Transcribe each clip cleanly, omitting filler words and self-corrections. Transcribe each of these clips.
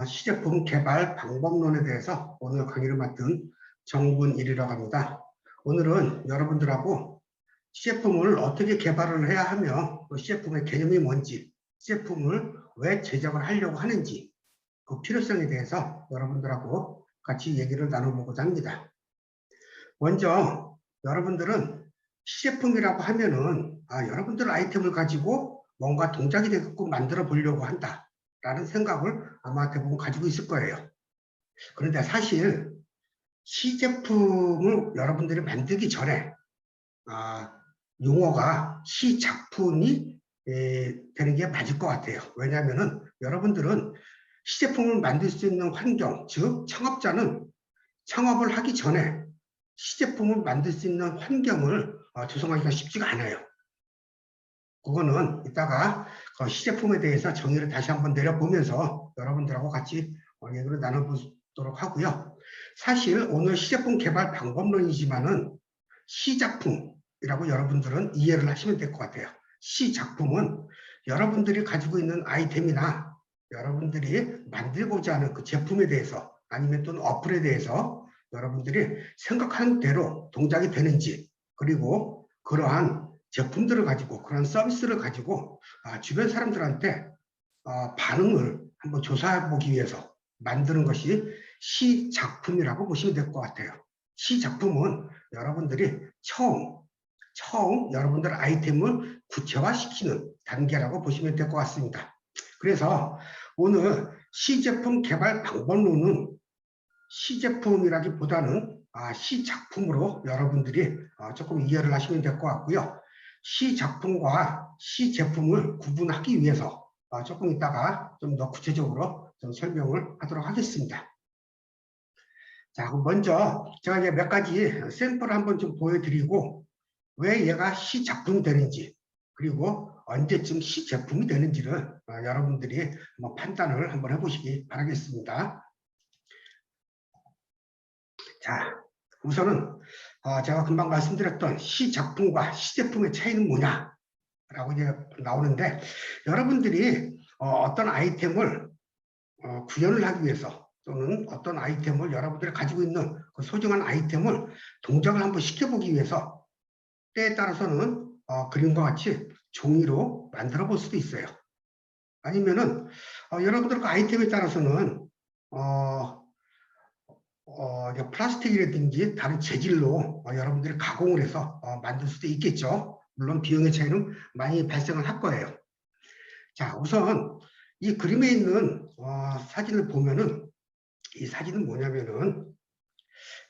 시제품 개발 방법론에 대해서 오늘 강의를 맡은 정분일이라고 합니다. 오늘은 여러분들하고 시제품을 어떻게 개발을 해야 하며 또 시제품의 개념이 뭔지, 시제품을 왜 제작을 하려고 하는지 그 필요성에 대해서 여러분들하고 같이 얘기를 나눠보고자 합니다. 먼저 여러분들은 시제품이라고 하면은 여러분들 아이템을 가지고 뭔가 동작이 되게끔 만들어 보려고 한다라는 생각을 아마 대부분 가지고 있을 거예요. 그런데 사실 시제품을 여러분들이 만들기 전에 용어가 시작품이 되는 게 맞을 것 같아요. 왜냐하면 여러분들은 시제품을 만들 수 있는 환경, 즉 창업자는 창업을 하기 전에 시제품을 만들 수 있는 환경을 조성하기가 쉽지가 않아요. 그거는 이따가 그 시제품에 대해서 정의를 다시 한번 내려보면서 여러분들하고 같이 얘기를 나눠보도록 하고요. 사실 오늘 시제품 개발 방법론이지만은 시작품이라고 여러분들은 이해를 하시면 될 것 같아요. 시작품은 여러분들이 가지고 있는 아이템이나 여러분들이 만들고자 하는 그 제품에 대해서 아니면 또는 어플에 대해서 여러분들이 생각하는 대로 동작이 되는지, 그리고 그러한 제품들을 가지고 그런 서비스를 가지고 주변 사람들한테 반응을 한번 조사해 보기 위해서 만드는 것이 시작품이라고 보시면 될 것 같아요. 시작품은 여러분들이 처음 여러분들 아이템을 구체화시키는 단계라고 보시면 될 것 같습니다. 그래서 오늘 시제품 개발 방법론은 시제품이라기보다는 시작품으로 여러분들이 조금 이해를 하시면 될 것 같고요. 시작품과 시제품을 구분하기 위해서 조금 이따가 좀 더 구체적으로 좀 설명을 하도록 하겠습니다. 자, 먼저 제가 이제 몇 가지 샘플을 한번 좀 보여드리고 왜 얘가 시작품이 되는지, 그리고 언제쯤 시제품이 되는지를 여러분들이 한번 판단을 한번 해보시기 바라겠습니다. 자, 우선은 제가 금방 말씀드렸던 시작품과 시제품의 차이는 뭐냐라고 이제 나오는데, 여러분들이 어떤 아이템을 구현을 하기 위해서 또는 어떤 아이템을 여러분들이 가지고 있는 그 소중한 아이템을 동작을 한번 시켜보기 위해서 때에 따라서는 그림과 같이 종이로 만들어 볼 수도 있어요. 아니면은 여러분들 그 아이템에 따라서는 플라스틱이라든지 다른 재질로 여러분들이 가공을 해서 만들 수도 있겠죠. 물론 비용의 차이는 많이 발생을 할 거예요. 자, 우선 이 그림에 있는 사진을 보면은 이 사진은 뭐냐면은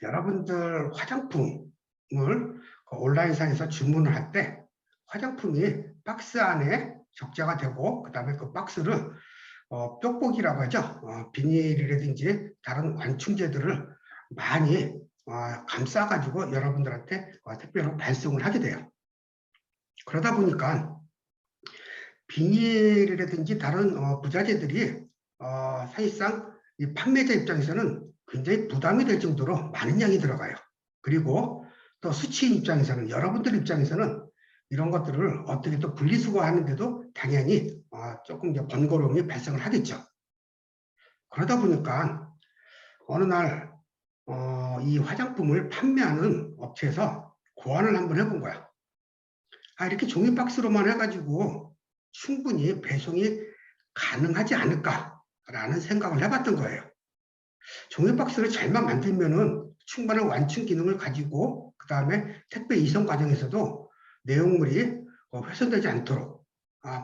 여러분들 화장품을 온라인상에서 주문을 할 때 화장품이 박스 안에 적재가 되고 그 다음에 그 박스를 뾱뽁이라고 하죠. 비닐이라든지 다른 완충제들을 많이 감싸가지고 여러분들한테 택배로 발송을 하게 돼요. 그러다 보니까 비닐이라든지 다른 부자재들이 사실상 이 판매자 입장에서는 굉장히 부담이 될 정도로 많은 양이 들어가요. 그리고 또 수취인 입장에서는, 여러분들 입장에서는 이런 것들을 어떻게 또 분리수거하는데도 당연히 조금 이제 번거로움이 발생을 하겠죠. 그러다 보니까 어느 날 이 화장품을 판매하는 업체에서 고안을 한번 해본 거야. 이렇게 종이 박스로만 해가지고 충분히 배송이 가능하지 않을까라는 생각을 해봤던 거예요. 종이 박스를 잘만 만들면은 충분한 완충 기능을 가지고 그 다음에 택배 이송 과정에서도 내용물이 훼손되지 않도록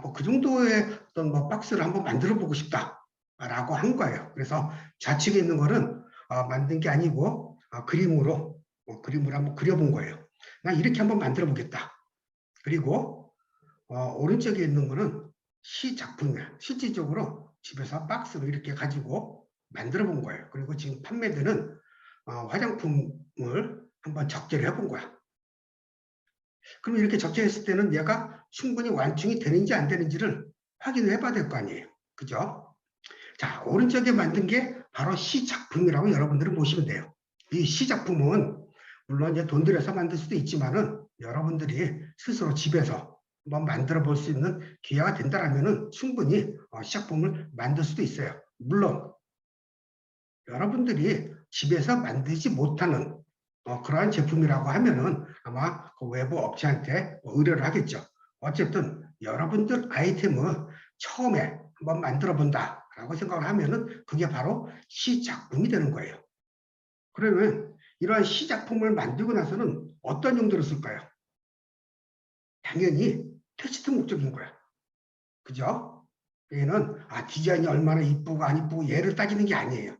뭐 그 정도의 어떤 뭐 박스를 한번 만들어 보고 싶다라고 한 거예요. 그래서 좌측에 있는 거는 만든 게 아니고 그림으로 한번 그려본 거예요. 난 이렇게 한번 만들어 보겠다. 그리고 오른쪽에 있는 거는 시작품이야. 실질적으로 집에서 박스로 이렇게 가지고 만들어 본 거예요. 그리고 지금 판매되는 화장품을 한번 적재를 해본 거야. 그럼 이렇게 적재했을 때는 얘가 충분히 완충이 되는지 안 되는지를 확인을 해봐야 될 거 아니에요. 그죠? 자, 오른쪽에 만든 게 바로 시작품이라고 여러분들은 보시면 돼요. 이 시작품은 물론 이제 돈 들여서 만들 수도 있지만은 여러분들이 스스로 집에서 한번 만들어 볼 수 있는 기회가 된다라면은 충분히 시작품을 만들 수도 있어요. 물론 여러분들이 집에서 만들지 못하는 그러한 제품이라고 하면은 아마 그 외부 업체한테 의뢰를 하겠죠. 어쨌든 여러분들 아이템을 처음에 한번 만들어 본다라고 생각을 하면은 그게 바로 시작품이 되는 거예요. 그러면 이러한 시작품을 만들고 나서는 어떤 용도로 쓸까요? 당연히 테스트 목적인 거야. 그죠? 얘는 디자인이 얼마나 이쁘고 안 이쁘고 얘를 따지는 게 아니에요.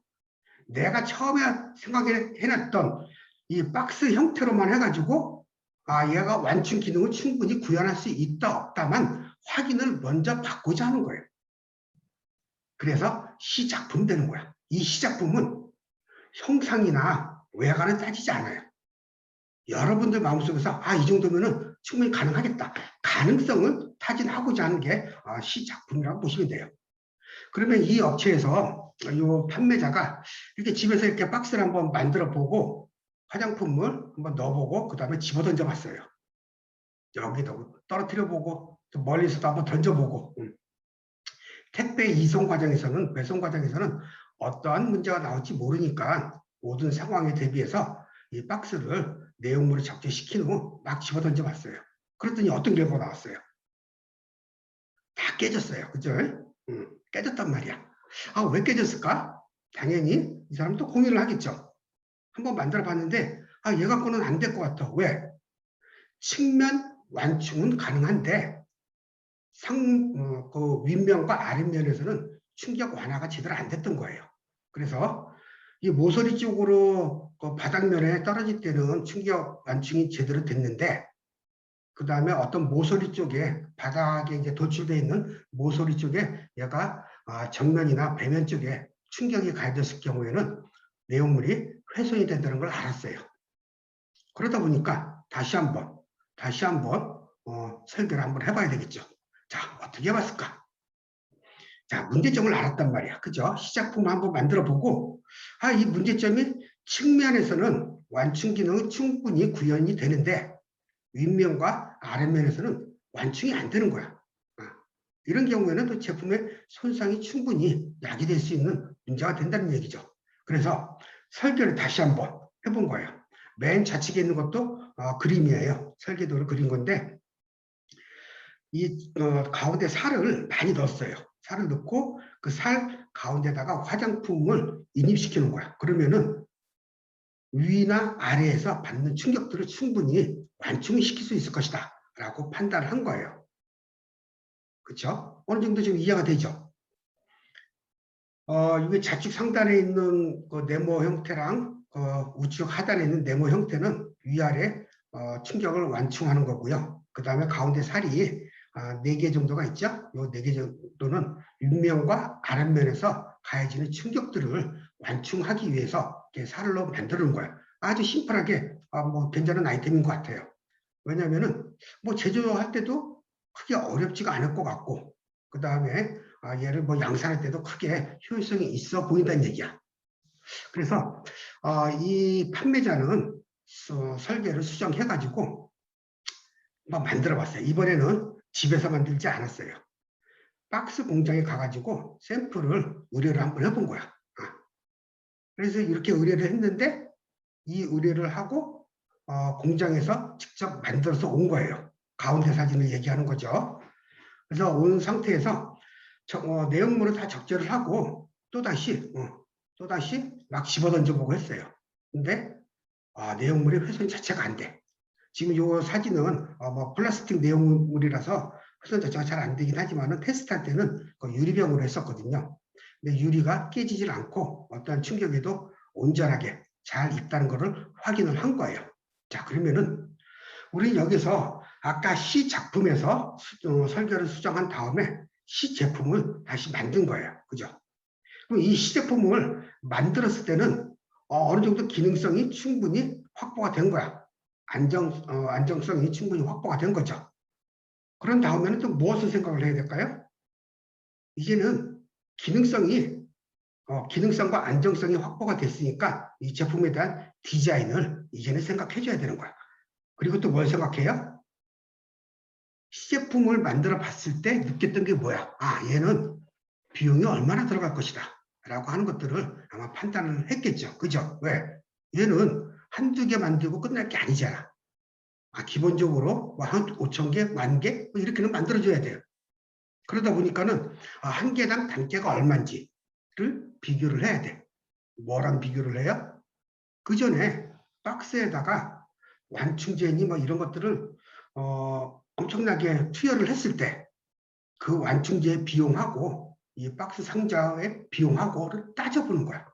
내가 처음에 생각해놨던 이 박스 형태로만 해가지고 얘가 완충 기능을 충분히 구현할 수 있다 없다만 확인을 먼저 받고자 하는 거예요. 그래서 시작품 되는 거야. 이 시작품은 형상이나 외관을 따지지 않아요. 여러분들 마음속에서 이 정도면은 충분히 가능하겠다. 가능성을 타진하고자 하는 게 시작품이라고 보시면 돼요. 그러면 이 업체에서 이 판매자가 이렇게 집에서 이렇게 박스를 한번 만들어 보고 화장품을 한번 넣어보고 그 다음에 집어 던져봤어요. 여기다 떨어뜨려 보고 멀리서도 한번 던져보고 택배 이송 과정에서는 배송 과정에서는 어떠한 문제가 나올지 모르니까 모든 상황에 대비해서 이 박스를 내용물을 적재시킨 후 막 집어 던져봤어요. 그랬더니 어떤 결과가 나왔어요? 다 깨졌어요. 그죠? 깨졌단 말이야. 왜 깨졌을까? 당연히 이 사람도 고민을 하겠죠. 한번 만들어 봤는데 얘 갖고는 안 될 것 같아. 왜? 측면 완충은 가능한데 그 윗면과 아랫면에서는 충격 완화가 제대로 안 됐던 거예요. 그래서 이 모서리 쪽으로 그 바닥면에 떨어질 때는 충격 완충이 제대로 됐는데 그 다음에 어떤 모서리 쪽에 바닥에 이제 도출되어 있는 모서리 쪽에 얘가 정면이나 배면 쪽에 충격이 가해졌을 경우에는 내용물이 훼손이 된다는 걸 알았어요. 그러다 보니까 다시 한번 설계를 한번 해봐야 되겠죠. 자, 어떻게 해봤을까? 자, 문제점을 알았단 말이야. 그죠? 시작품을 한번 만들어 보고 이 문제점이 측면에서는 완충 기능이 충분히 구현이 되는데 윗면과 아랫면에서는 완충이 안 되는 거야. 이런 경우에는 또 제품의 손상이 충분히 야기될 수 있는 문제가 된다는 얘기죠. 그래서 설계를 다시 한번 해본 거예요. 맨 좌측에 있는 것도 그림이에요. 설계도를 그린 건데 이 가운데 살을 많이 넣었어요. 살을 넣고 그 살 가운데다가 화장품을 인입시키는 거야. 그러면은 위나 아래에서 받는 충격들을 충분히 완충시킬 수 있을 것이다 라고 판단을 한 거예요. 그렇죠? 어느 정도 좀 이해가 되죠? 이게 좌측 상단에 있는 그 네모 형태랑 우측 하단에 있는 네모 형태는 위아래 충격을 완충하는 거고요. 그 다음에 가운데 살이 4개 정도가 있죠? 이 4개 정도는 윗면과 아랫면에서 가해지는 충격들을 완충하기 위해서 살을 넣어 만드는 거예요. 아주 심플하게 뭐 괜찮은 아이템인 것 같아요. 왜냐하면은 뭐 제조할 때도 크게 어렵지가 않을 것 같고 그 다음에 얘를 뭐 양산할 때도 크게 효율성이 있어 보인다는 얘기야. 그래서 이 판매자는 설계를 수정해가지고 한번 만들어봤어요. 이번에는 집에서 만들지 않았어요. 박스 공장에 가가지고 샘플을 의뢰를 한번 해본 거야. 그래서 이렇게 의뢰를 했는데 이 의뢰를 하고 공장에서 직접 만들어서 온 거예요. 가운데 사진을 얘기하는 거죠. 그래서 온 상태에서 내용물을 다 적재를 하고 또다시 막 집어 던져보고 했어요. 근데 내용물의 훼손 자체가 안 돼. 지금 이 사진은 뭐 플라스틱 내용물이라서 훼손 자체가 잘 안 되긴 하지만 테스트할 때는 그 유리병으로 했었거든요. 근데 유리가 깨지질 않고 어떠한 충격에도 온전하게 잘 있다는 것을 확인을 한 거예요. 자, 그러면은 우리 여기서 아까 시 작품에서 설계를 수정한 다음에 시 제품을 다시 만든 거예요. 그죠? 그럼 이 시 제품을 만들었을 때는 어느 정도 기능성이 충분히 확보가 된 거야. 안정성이 충분히 확보가 된 거죠. 그런 다음에는 또 무엇을 생각을 해야 될까요? 이제는 기능성과 안정성이 확보가 됐으니까 이 제품에 대한 디자인을 이제는 생각해 줘야 되는 거야. 그리고 또 뭘 생각해요? 시제품을 만들어 봤을 때 느꼈던 게 뭐야? 얘는 비용이 얼마나 들어갈 것이다 라고 하는 것들을 아마 판단을 했겠죠. 그죠? 왜? 얘는 한두 개 만들고 끝날 게 아니잖아. 기본적으로 뭐 한 5천 개, 10,000개 뭐 이렇게는 만들어줘야 돼요. 그러다 보니까는 한 개당 단가가 얼마인지를 비교를 해야 돼. 뭐랑 비교를 해요? 그 전에 박스에다가 완충제니 뭐 이런 것들을 엄청나게 투여를 했을 때 그 완충제 비용하고 이 박스 상자의 비용하고를 따져보는 거야.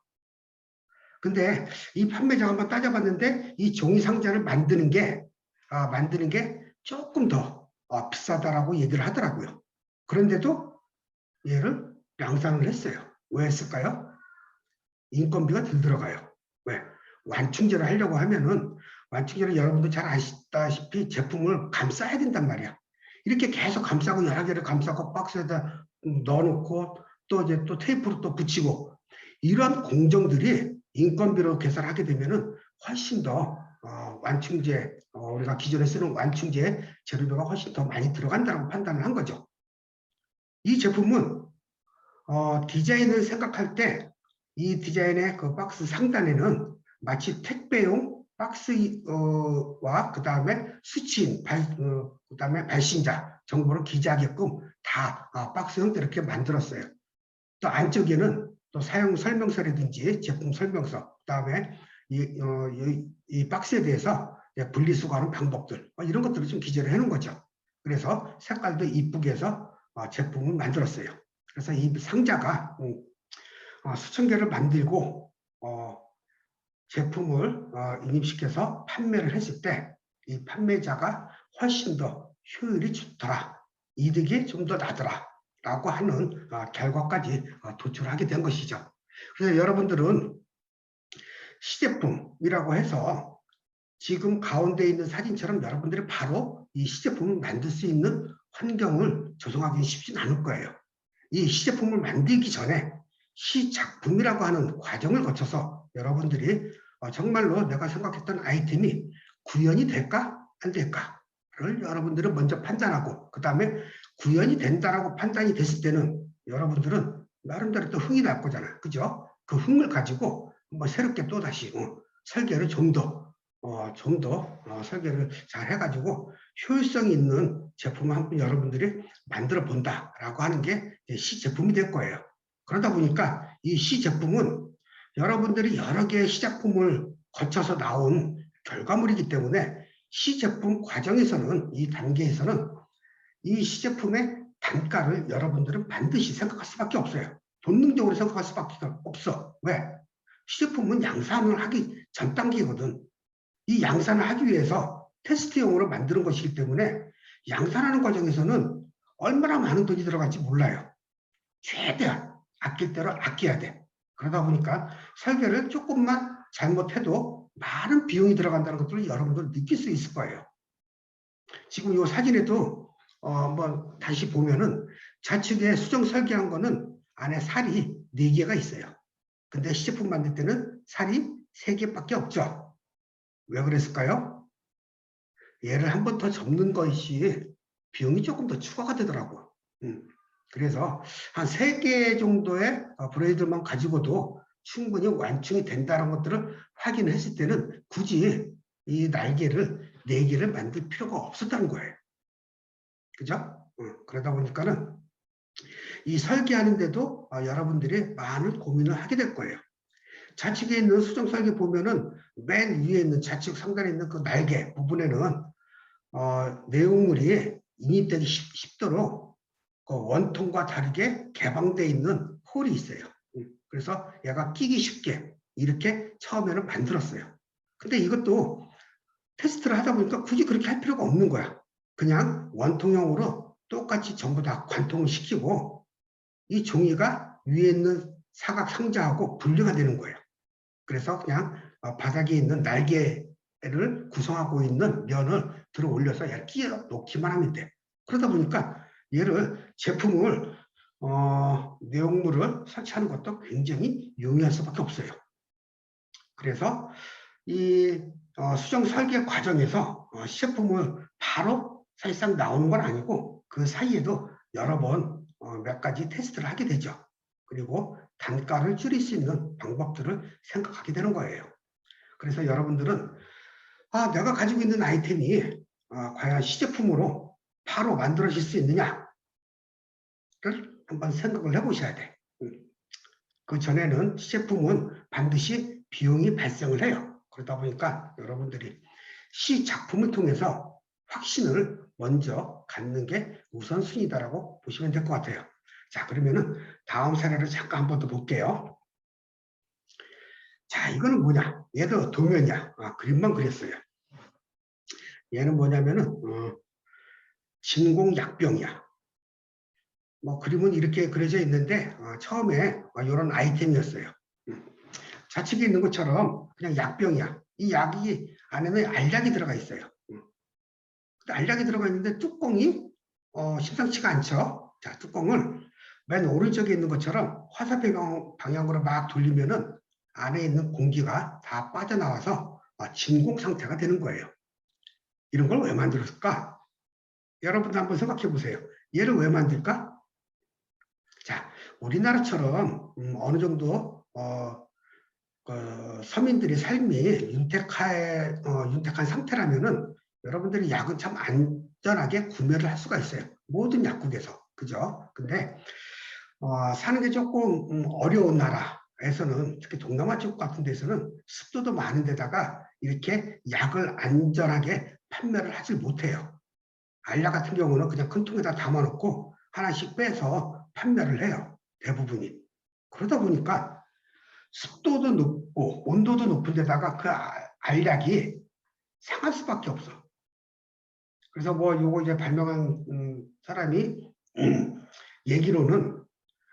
근데 이 판매자가 한번 따져봤는데 이 종이 상자를 만드는 게 조금 더 비싸다라고 얘기를 하더라고요. 그런데도 얘를 양산을 했어요. 왜 했을까요? 인건비가 덜 들어가요. 왜? 완충제를 하려고 하면은 완충제를 여러분도 잘 아시다시피 제품을 감싸야 된단 말이야. 이렇게 계속 감싸고 여러 개를 감싸고 박스에다 넣어놓고 또 이제 또 테이프로 또 붙이고 이런 공정들이 인건비로 계산하게 되면은 훨씬 더 완충제 우리가 기존에 쓰는 완충제 재료비가 훨씬 더 많이 들어간다고 판단을 한 거죠. 이 제품은 디자인을 생각할 때 이 디자인의 그 박스 상단에는 마치 택배용 박스와 그 다음에 수치인, 그 다음에 발신자 정보를 기재하게끔 다 박스 형태로 이렇게 만들었어요. 또 안쪽에는 또 사용 설명서라든지 제품 설명서, 그 다음에 이 박스에 대해서 분리수거하는 방법들 이런 것들을 좀 기재를 해놓은 거죠. 그래서 색깔도 이쁘게 해서 제품을 만들었어요. 그래서 이 상자가 수천 개를 만들고 제품을 인입시켜서 판매를 했을 때 이 판매자가 훨씬 더 효율이 좋더라, 이득이 좀 더 나더라 라고 하는 결과까지 도출하게 된 것이죠. 그래서 여러분들은 시제품이라고 해서 지금 가운데 있는 사진처럼 여러분들이 바로 이 시제품을 만들 수 있는 환경을 조성하기 쉽진 않을 거예요. 이 시제품을 만들기 전에 시작품이라고 하는 과정을 거쳐서 여러분들이 정말로 내가 생각했던 아이템이 구현이 될까 안 될까를 여러분들은 먼저 판단하고 그 다음에 구현이 된다라고 판단이 됐을 때는 여러분들은 나름대로 또 흥이 날 거잖아. 그죠? 그 흥을 가지고 뭐 새롭게 또다시 설계를 좀 더 설계를 잘 해가지고 효율성 있는 제품을 한번 여러분들이 만들어 본다라고 하는 게 시제품이 될 거예요. 그러다 보니까 이 시제품은 여러분들이 여러 개의 시제품을 거쳐서 나온 결과물이기 때문에 시제품 과정에서는 이 단계에서는 이 시제품의 단가를 여러분들은 반드시 생각할 수밖에 없어요. 본능적으로 생각할 수밖에 없어. 왜? 시제품은 양산을 하기 전 단계거든. 이 양산을 하기 위해서 테스트용으로 만드는 것이기 때문에 양산하는 과정에서는 얼마나 많은 돈이 들어갈지 몰라요. 최대한 아낄 대로 아껴야 돼. 그러다 보니까 설계를 조금만 잘못해도 많은 비용이 들어간다는 것들을 여러분들 느낄 수 있을 거예요. 지금 이 사진에도 한번 다시 보면은 좌측에 수정 설계한 거는 안에 살이 4개가 있어요. 근데 시제품 만들 때는 살이 3개밖에 없죠. 왜 그랬을까요? 얘를 한 번 더 접는 것이 비용이 조금 더 추가가 되더라고요. 그래서 한 3개 정도의 브레이드만 가지고도 충분히 완충이 된다는 것들을 확인했을 때는 굳이 이 날개를 4개를 만들 필요가 없었다는 거예요. 그죠? 그러다 보니까는 이 설계하는데도 여러분들이 많은 고민을 하게 될 거예요. 좌측에 있는 수정 설계 보면은 맨 위에 있는 좌측 상단에 있는 그 날개 부분에는 내용물이 인입되기 쉽도록 그 원통과 다르게 개방되어 있는 홀이 있어요. 그래서 얘가 끼기 쉽게 이렇게 처음에는 만들었어요. 근데 이것도 테스트를 하다 보니까 굳이 그렇게 할 필요가 없는 거야. 그냥 원통형으로 똑같이 전부 다 관통을 시키고 이 종이가 위에 있는 사각 상자하고 분리가 되는 거예요. 그래서 그냥 바닥에 있는 날개를 구성하고 있는 면을 들어 올려서 끼워 놓기만 하면 돼. 그러다 보니까 얘를 제품을 내용물을 설치하는 것도 굉장히 용이할 수밖에 없어요. 그래서 이 수정 설계 과정에서 시제품을 바로 사실상 나오는 건 아니고 그 사이에도 여러 번 몇 가지 테스트를 하게 되죠. 그리고 단가를 줄일 수 있는 방법들을 생각하게 되는 거예요. 그래서 여러분들은 내가 가지고 있는 아이템이 과연 시제품으로 바로 만들어질 수 있느냐를 한번 생각을 해보셔야 돼. 그 전에는 시제품은 반드시 비용이 발생을 해요. 그러다 보니까 여러분들이 시작품을 통해서 확신을 먼저 갖는 게 우선순위다라고 보시면 될 것 같아요. 자, 그러면은 다음 사례를 잠깐 한 번 더 볼게요. 자, 이거는 뭐냐? 얘도 도면이야. 그림만 그렸어요. 얘는 뭐냐면은 진공약병이야. 뭐 그림은 이렇게 그려져 있는데 처음에 이런 아이템이었어요. 좌측에 있는 것처럼 그냥 약병이야. 이 약이 안에는 알약이 들어가 있어요. 알약이 들어가 있는데 뚜껑이 심상치가 않죠. 자, 뚜껑을 맨 오른쪽에 있는 것처럼 화살표 방향으로 막 돌리면은 안에 있는 공기가 다 빠져나와서 진공 상태가 되는 거예요. 이런 걸 왜 만들었을까? 여러분도 한번 생각해 보세요. 얘를 왜 만들까? 자, 우리나라처럼 어느 정도 서민들의 삶이 윤택한 상태라면은 여러분들이 약은 참 안전하게 구매를 할 수가 있어요. 모든 약국에서. 그죠? 근데 사는 게 조금 어려운 나라에서는, 특히 동남아 쪽 같은 데서는 습도도 많은 데다가 이렇게 약을 안전하게 판매를 하지 못해요. 알약 같은 경우는 그냥 큰 통에다 담아놓고 하나씩 빼서 판매를 해요. 대부분이. 그러다 보니까 습도도 높고 온도도 높은 데다가 그 알약이 상할 수밖에 없어. 그래서 뭐 요거 이제 발명한 사람이 얘기로는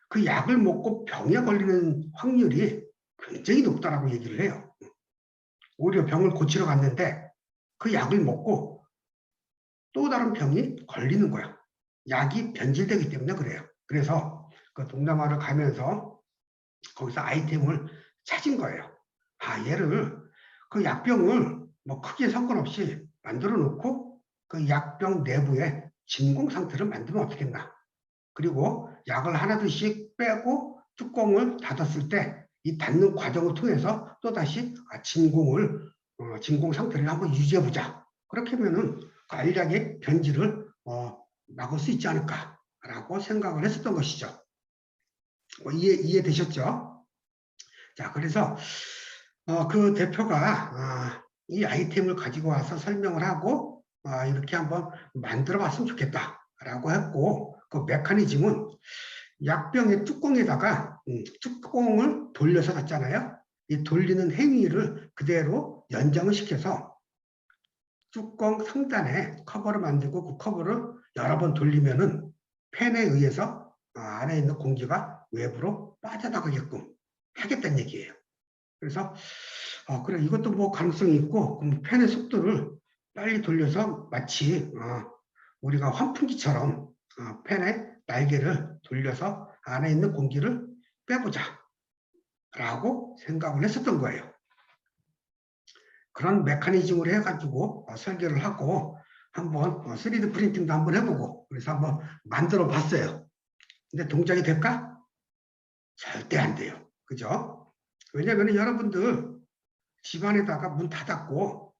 그 약을 먹고 병에 걸리는 확률이 굉장히 높다라고 얘기를 해요. 오히려 병을 고치러 갔는데 그 약을 먹고 또 다른 병이 걸리는 거야. 약이 변질되기 때문에 그래요. 그래서 그 동남아를 가면서 거기서 아이템을 찾은 거예요. 얘를 그 약병을 뭐 크게 상관없이 만들어 놓고 그 약병 내부에 진공 상태를 만들면 어떻겠나. 그리고 약을 하나둘씩 빼고 뚜껑을 닫았을 때 이 닫는 과정을 통해서 또다시 진공 상태를 한번 유지해 보자. 그렇게 하면은 그 알약의 변질을 막을 수 있지 않을까라고 생각을 했었던 것이죠. 이해되셨죠? 자, 그래서 그 대표가 이 아이템을 가지고 와서 설명을 하고 이렇게 한번 만들어 봤으면 좋겠다라고 했고, 그 메커니즘은 약병의 뚜껑에다가 뚜껑을 돌려서 놨잖아요. 이 돌리는 행위를 그대로 연장을 시켜서 뚜껑 상단에 커버를 만들고 그 커버를 여러 번 돌리면은 팬에 의해서 안에 있는 공기가 외부로 빠져나가게끔 하겠다는 얘기예요. 그래서 그래, 이것도 뭐 가능성이 있고, 그럼 팬의 속도를 빨리 돌려서 마치 우리가 환풍기처럼 팬의 날개를 돌려서 안에 있는 공기를 빼보자 라고 생각을 했었던 거예요. 그런 메커니즘으로 해가지고 설계를 하고 한번 3D 프린팅도 한번 해보고 그래서 한번 만들어 봤어요. 근데 동작이 될까? 절대 안 돼요. 그죠? 왜냐하면 여러분들 집안에다가 문 닫았고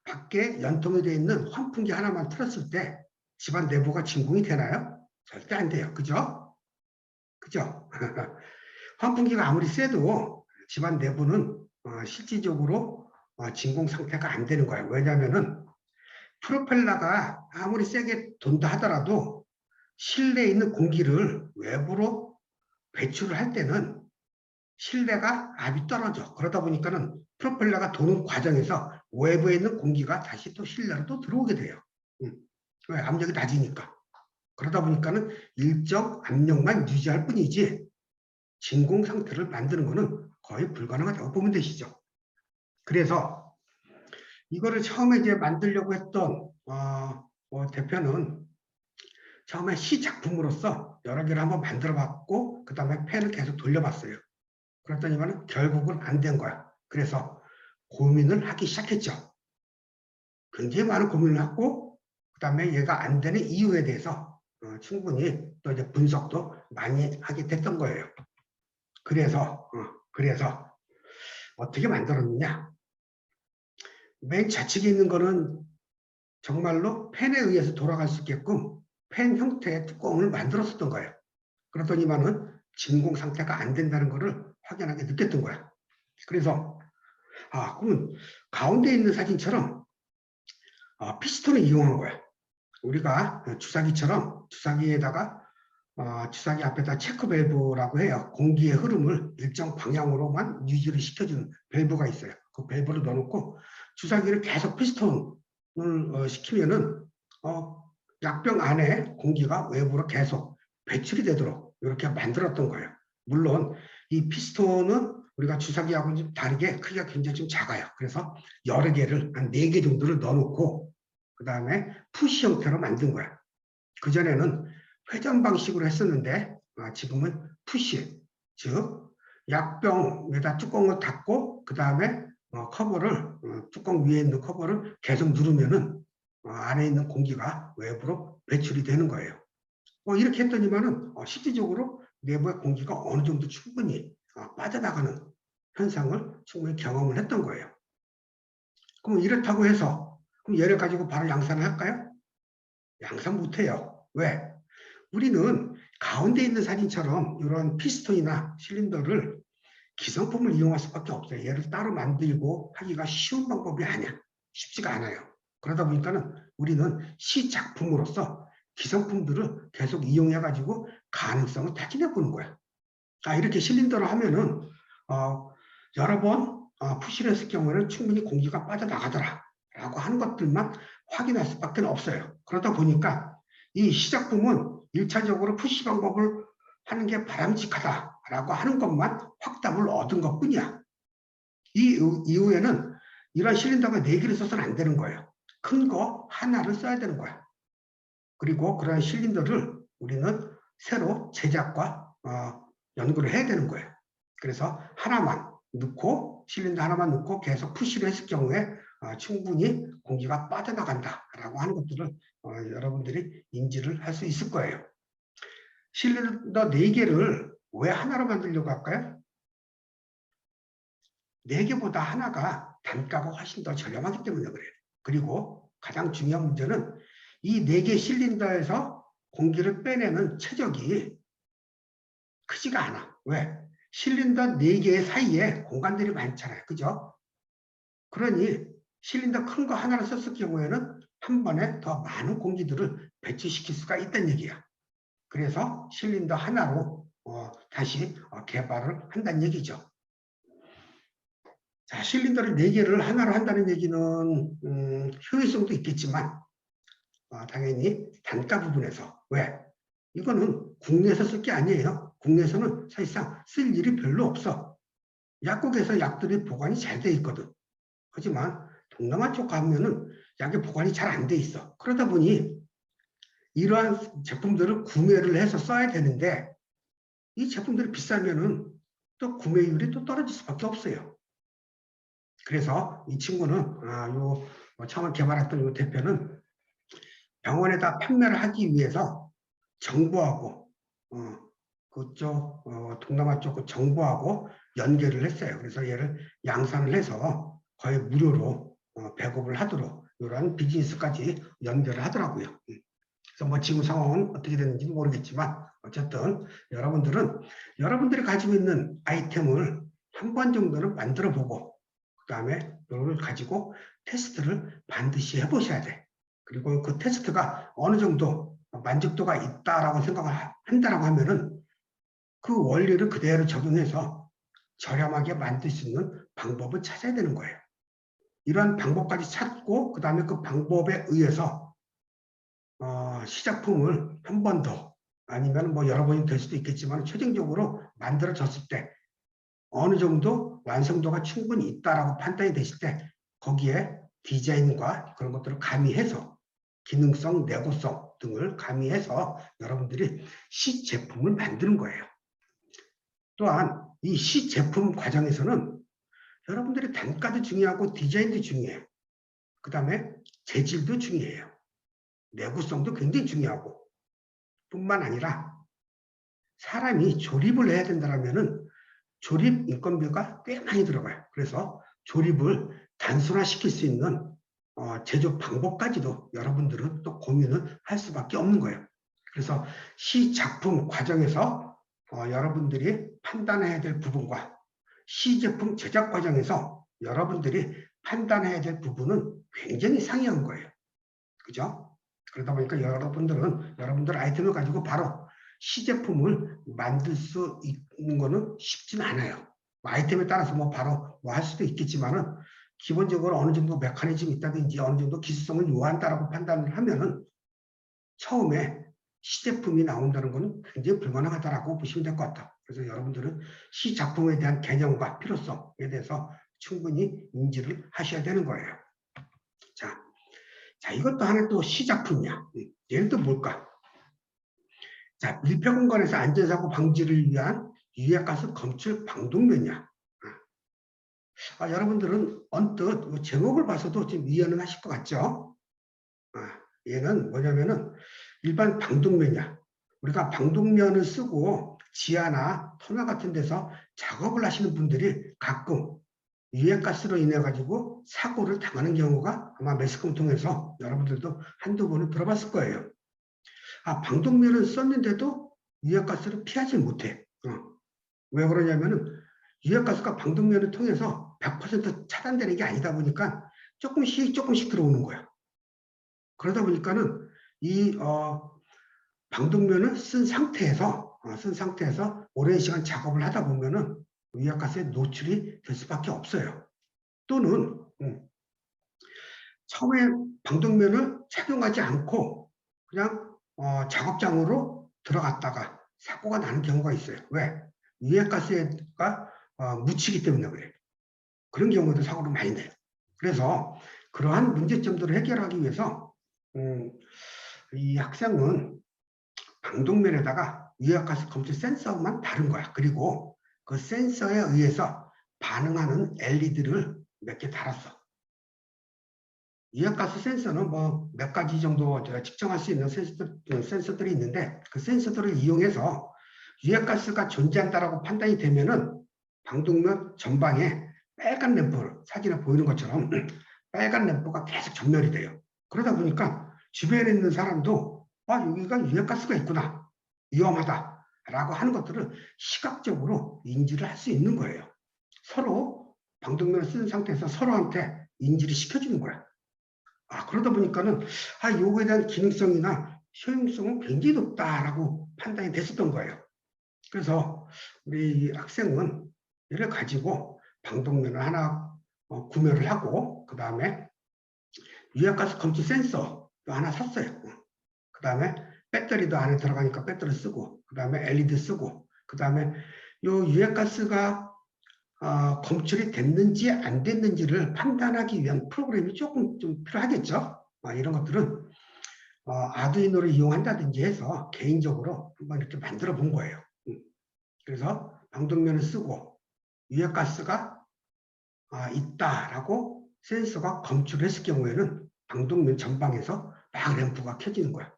밖에 연통이 되어 있는 환풍기 하나만 틀었을 때 집안 내부가 진공이 되나요? 절대 안 돼요. 그죠? 그죠? 환풍기가 아무리 세도 집안 내부는 실질적으로 진공 상태가 안 되는 거예요. 왜냐하면은 프로펠러가 아무리 세게 돈다 하더라도 실내에 있는 공기를 외부로 배출을 할 때는 실내가 압이 떨어져. 그러다 보니까는 프로펠러가 도는 과정에서 외부에 있는 공기가 다시 또 실내로 또 들어오게 돼요. 왜? 압력이 낮으니까. 그러다 보니까는 일정 압력만 유지할 뿐이지 진공 상태를 만드는 것은 거의 불가능하다고 보면 되시죠. 그래서 이거를 처음에 이제 만들려고 했던 대표는 처음에 시작품으로서 여러 개를 한번 만들어봤고 그 다음에 펜을 계속 돌려봤어요. 그랬더니만 결국은 안 된 거야. 그래서 고민을 하기 시작했죠. 굉장히 많은 고민을 하고 그 다음에 얘가 안 되는 이유에 대해서 충분히 또 이제 분석도 많이 하게 됐던 거예요. 그래서 어떻게 만들었느냐? 맨 좌측에 있는 거는 정말로 펜에 의해서 돌아갈 수 있게끔 펜 형태의 뚜껑을 만들었었던 거예요. 그러더니만은 진공 상태가 안 된다는 것을 확연하게 느꼈던 거야. 그래서 그러면 가운데 있는 사진처럼 피스톤을 이용한 거야. 우리가 주사기처럼 주사기에다가 주사기 앞에다 체크 밸브라고 해요. 공기의 흐름을 일정 방향으로만 유지를 시켜주는 밸브가 있어요. 그 밸브를 넣어놓고 주사기를 계속 피스톤을 시키면은 약병 안에 공기가 외부로 계속 배출이 되도록 이렇게 만들었던 거예요. 물론 이 피스톤은 우리가 주사기하고는 좀 다르게 크기가 굉장히 좀 작아요. 그래서 여러 개를 한 4개 정도를 넣어놓고 그 다음에 푸시 형태로 만든 거야. 그전에는 회전 방식으로 했었는데 지금은 푸시, 즉 약병에다 뚜껑을 닫고 그 다음에 커버를 뚜껑 위에 있는 커버를 계속 누르면은 안에 있는 공기가 외부로 배출이 되는 거예요. 이렇게 했더니만은 실질적으로 내부의 공기가 어느 정도 충분히 빠져나가는 현상을 충분히 경험을 했던 거예요. 그럼 이렇다고 해서 그럼 얘를 가지고 바로 양산을 할까요? 양산 못해요. 왜? 우리는 가운데 있는 사진처럼 이런 피스톤이나 실린더를 기성품을 이용할 수밖에 없어요. 얘를 따로 만들고 하기가 쉬운 방법이 아니야. 쉽지가 않아요. 그러다 보니까는 우리는 시작품으로서 기성품들을 계속 이용해가지고 가능성을 타진해 보는 거야. 이렇게 실린더를 하면은 여러 번 푸시를 했을 경우에는 충분히 공기가 빠져나가더라 라고 하는 것들만 확인할 수밖에 없어요. 그러다 보니까 이 시작품은 1차적으로 푸시 방법을 하는 게 바람직하다라고 하는 것만 확답을 얻은 것뿐이야. 이 이후에는 이런 실린더가 4개를 써서는 안 되는 거예요. 큰 거 하나를 써야 되는 거야. 그리고 그런 실린더를 우리는 새로 제작과 연구를 해야 되는 거예요. 그래서 하나만 넣고 실린더 하나만 넣고 계속 푸시를 했을 경우에 충분히 공기가 빠져나간다라고 하는 것들을 여러분들이 인지를 할 수 있을 거예요. 실린더 4개를 왜 하나로 만들려고 할까요? 4개보다 하나가 단가가 훨씬 더 저렴하기 때문에 그래요. 그리고 가장 중요한 문제는 이 4개 실린더에서 공기를 빼내는 체적이 크지가 않아. 왜? 실린더 4개 사이에 공간들이 많잖아요. 그죠? 그러니 실린더 큰 거 하나를 썼을 경우에는 한 번에 더 많은 공기들을 배출시킬 수가 있다는 얘기야. 그래서 실린더 하나로 다시 개발을 한다는 얘기죠. 자, 실린더를 4개를 하나로 한다는 얘기는 효율성도 있겠지만 당연히 단가 부분에서 왜? 이거는 국내에서 쓸 게 아니에요. 국내에서는 사실상 쓸 일이 별로 없어. 약국에서 약들이 보관이 잘 돼 있거든. 하지만 동남아 쪽 가면은 약의 보관이 잘 안 돼 있어. 그러다 보니 이러한 제품들을 구매를 해서 써야 되는데 이 제품들이 비싸면은 또 구매율이 또 떨어질 수밖에 없어요. 그래서 이 친구는 처음 개발했던 이 대표는 병원에다 판매를 하기 위해서 정부하고 그쪽 동남아 쪽 정부하고 연계를 했어요. 그래서 얘를 양산을 해서 거의 무료로 배급을 하도록 이런 비즈니스까지 연결을 하더라고요. 그래서 뭐 지금 상황은 어떻게 되는지 모르겠지만 어쨌든 여러분들은 여러분들이 가지고 있는 아이템을 한 번 정도는 만들어 보고 그 다음에 이걸 가지고 테스트를 반드시 해보셔야 돼. 그리고 그 테스트가 어느 정도 만족도가 있다라고 생각을 한다라고 하면은 그 원리를 그대로 적용해서 저렴하게 만들 수 있는 방법을 찾아야 되는 거예요. 이러한 방법까지 찾고 그 다음에 그 방법에 의해서 시작품을 한 번 더 아니면 뭐 여러 번이 될 수도 있겠지만 최종적으로 만들어졌을 때 어느 정도 완성도가 충분히 있다라고 판단이 되실 때 거기에 디자인과 그런 것들을 가미해서 기능성, 내구성 등을 가미해서 여러분들이 시제품을 만드는 거예요. 또한 이 시제품 과정에서는 여러분들의 단가도 중요하고 디자인도 중요해요. 그 다음에 재질도 중요해요. 내구성도 굉장히 중요하고 뿐만 아니라 사람이 조립을 해야 된다면은 조립 인건비가 꽤 많이 들어가요. 그래서 조립을 단순화시킬 수 있는 제조 방법까지도 여러분들은 또 고민을 할 수밖에 없는 거예요. 그래서 시작품 과정에서 여러분들이 판단해야 될 부분과 시제품 제작 과정에서 여러분들이 판단해야 될 부분은 굉장히 상이한 거예요. 그죠? 그러다 보니까 여러분들 아이템을 가지고 바로 시제품을 만들 수 있는 거는 쉽지는 않아요. 아이템에 따라서 뭐 바로 뭐 할 수도 있겠지만은 기본적으로 어느 정도 메커니즘이 있다든지 어느 정도 기술성을 요한다라고 판단을 하면은 처음에 시제품이 나온다는 것은 굉장히 불가능하다라고 보시면 될 것 같아요. 그래서 여러분들은 시작품에 대한 개념과 필요성에 대해서 충분히 인지를 하셔야 되는 거예요. 자, 이것도 하나 또 시작품이야. 얘는 또 뭘까? 자, 밀폐 공간에서 안전사고 방지를 위한 유해가스 검출 방독면이야. 여러분들은 언뜻 제목을 봐서도 지금 이해는 하실 것 같죠? 얘는 뭐냐면은 일반 방독면이야. 우리가 방독면을 쓰고 지하나 터널 같은 데서 작업을 하시는 분들이 가끔 유해가스로 인해 가지고 사고를 당하는 경우가 아마 매스컴 통해서 여러분들도 한두 번은 들어봤을 거예요. 방독면을 썼는데도 유해가스를 피하지 못해. 왜 그러냐면은 유해가스가 방독면을 통해서 100% 차단되는 게 아니다 보니까 조금씩 들어오는 거야. 그러다 보니까는 이 방독면을 쓴 상태에서 오랜 시간 작업을 하다 보면은 유해가스에 노출이 될 수밖에 없어요. 또는 처음에 방독면을 착용하지 않고 그냥 작업장으로 들어갔다가 사고가 나는 경우가 있어요. 왜? 유해가스가 묻히기 때문에 그래요. 그런 경우도 사고를 많이 내요. 그래서 그러한 문제점들을 해결하기 위해서 이 학생은 방독면에다가 유해가스 검출 센서만 다른 거야. 그리고 그 센서에 의해서 반응하는 LED를 몇 개 달았어. 유해가스 센서는 뭐 몇 가지 정도 측정할 수 있는 센서들이 있는데 그 센서들을 이용해서 유해가스가 존재한다라고 판단이 되면은 방독면 전방에 빨간 램프, 사진에 보이는 것처럼 빨간 램프가 계속 전멸이 돼요. 그러다 보니까 주변에 있는 사람도 여기가 유해가스가 있구나, 위험하다라고 하는 것들을 시각적으로 인지를 할 수 있는 거예요. 서로 방독면을 쓰는 상태에서 서로한테 인지를 시켜주는 거야. 그러다 보니까는 요거에 대한 기능성이나 효용성은 굉장히 높다라고 판단이 됐었던 거예요. 그래서 우리 학생은 얘를 가지고 방독면을 하나 구매를 하고 그 다음에 유해가스 검출 센서도 하나 샀어요. 그 다음에 배터리도 안에 들어가니까 배터리 쓰고 그 다음에 LED 쓰고 그 다음에 요 유해가스가 검출이 됐는지 안 됐는지를 판단하기 위한 프로그램이 조금 좀 필요하겠죠. 이런 것들은 아두이노를 이용한다든지 해서 개인적으로 한번 이렇게 만들어 본 거예요. 그래서 방독면을 쓰고 유해가스가 있다라고 센서가 검출했을 경우에는 방독면 전방에서 막 램프가 켜지는 거야.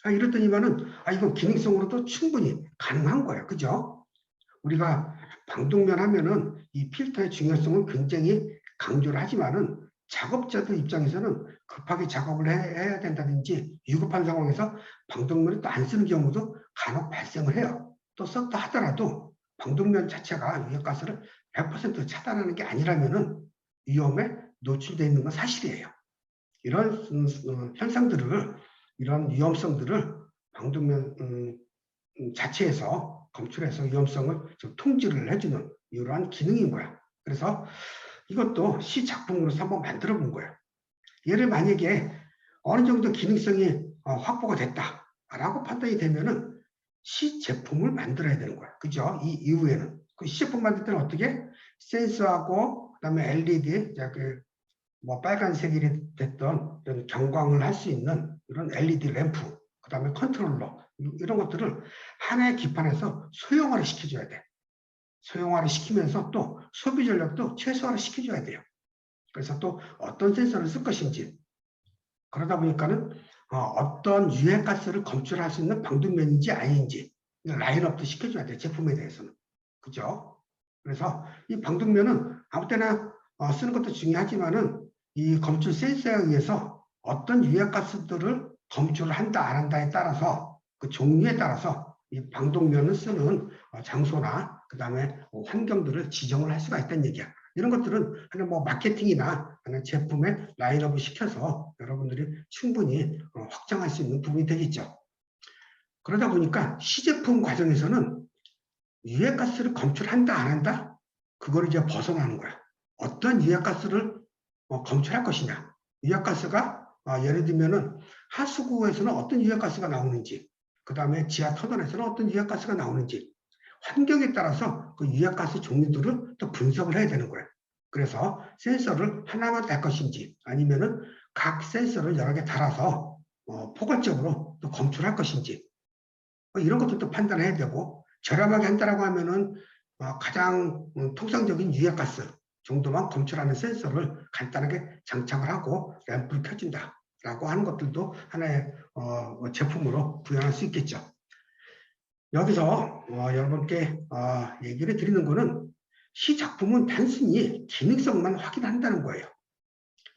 이랬더니만은 이건 기능성으로도 충분히 가능한 거예요. 그죠? 우리가 방독면 하면은 이 필터의 중요성을 굉장히 강조를 하지만은 작업자들 입장에서는 급하게 작업을 해야 된다든지 위급한 상황에서 방독면을 또 안 쓰는 경우도 간혹 발생을 해요. 또 썼다 하더라도 방독면 자체가 유해가스를 100% 차단하는 게 아니라면은 위험에 노출되어 있는 건 사실이에요. 이런 현상들을, 이런 위험성들을 방독면 자체에서 검출해서 위험성을 좀 통지를 해주는 이러한 기능인 거야. 그래서 이것도 시작품으로서 한번 만들어 본 거예요. 얘를 만약에 어느 정도 기능성이 확보가 됐다라고 판단이 되면은 시제품을 만들어야 되는 거야. 그죠? 이 이후에는. 그 시제품 만들 때는 어떻게? 센서하고 그다음에 LED, 뭐 빨간색이 됐던 이런 경광을 할 수 있는 이런 LED 램프, 그 다음에 컨트롤러, 이런 것들을 하나의 기판에서 소형화를 시켜줘야 돼. 소형화를 시키면서 또 소비 전력도 최소화를 시켜줘야 돼요. 그래서 또 어떤 센서를 쓸 것인지. 그러다 보니까는 어떤 유해가스를 검출할 수 있는 방독면인지 아닌지 라인업도 시켜줘야 돼, 제품에 대해서는. 그죠? 그래서 이 방독면은 아무 때나 쓰는 것도 중요하지만은 이 검출 센서에 의해서 어떤 유해가스들을 검출을 한다 안 한다에 따라서 그 종류에 따라서 이 방독면을 쓰는 장소나 그다음에 환경들을 지정을 할 수가 있다는 얘기야. 이런 것들은 그냥 뭐 마케팅이나 그냥 제품에 라인업을 시켜서 여러분들이 충분히 확장할 수 있는 부분이 되겠죠. 그러다 보니까 시제품 과정에서는 유해가스를 검출한다 안 한다? 그걸 이제 벗어나는 거야. 어떤 유해가스를 검출할 것이냐. 유해가스가 예를 들면은 하수구에서는 어떤 유해가스가 나오는지, 그 다음에 지하 터널에서는 어떤 유해가스가 나오는지, 환경에 따라서 그 유해가스 종류들을 또 분석을 해야 되는 거예요. 그래서 센서를 하나만 달 것인지 아니면은 각 센서를 여러 개 달아서 포괄적으로 또 검출할 것인지 이런 것들도 판단해야 되고, 저렴하게 한다라고 하면은 가장 통상적인 유해가스 정도만 검출하는 센서를 간단하게 장착을 하고 램프를 켜준다라고 하는 것들도 하나의 제품으로 구현할 수 있겠죠. 여기서 여러분께 얘기를 드리는 거는 시작품은 단순히 기능성만 확인한다는 거예요.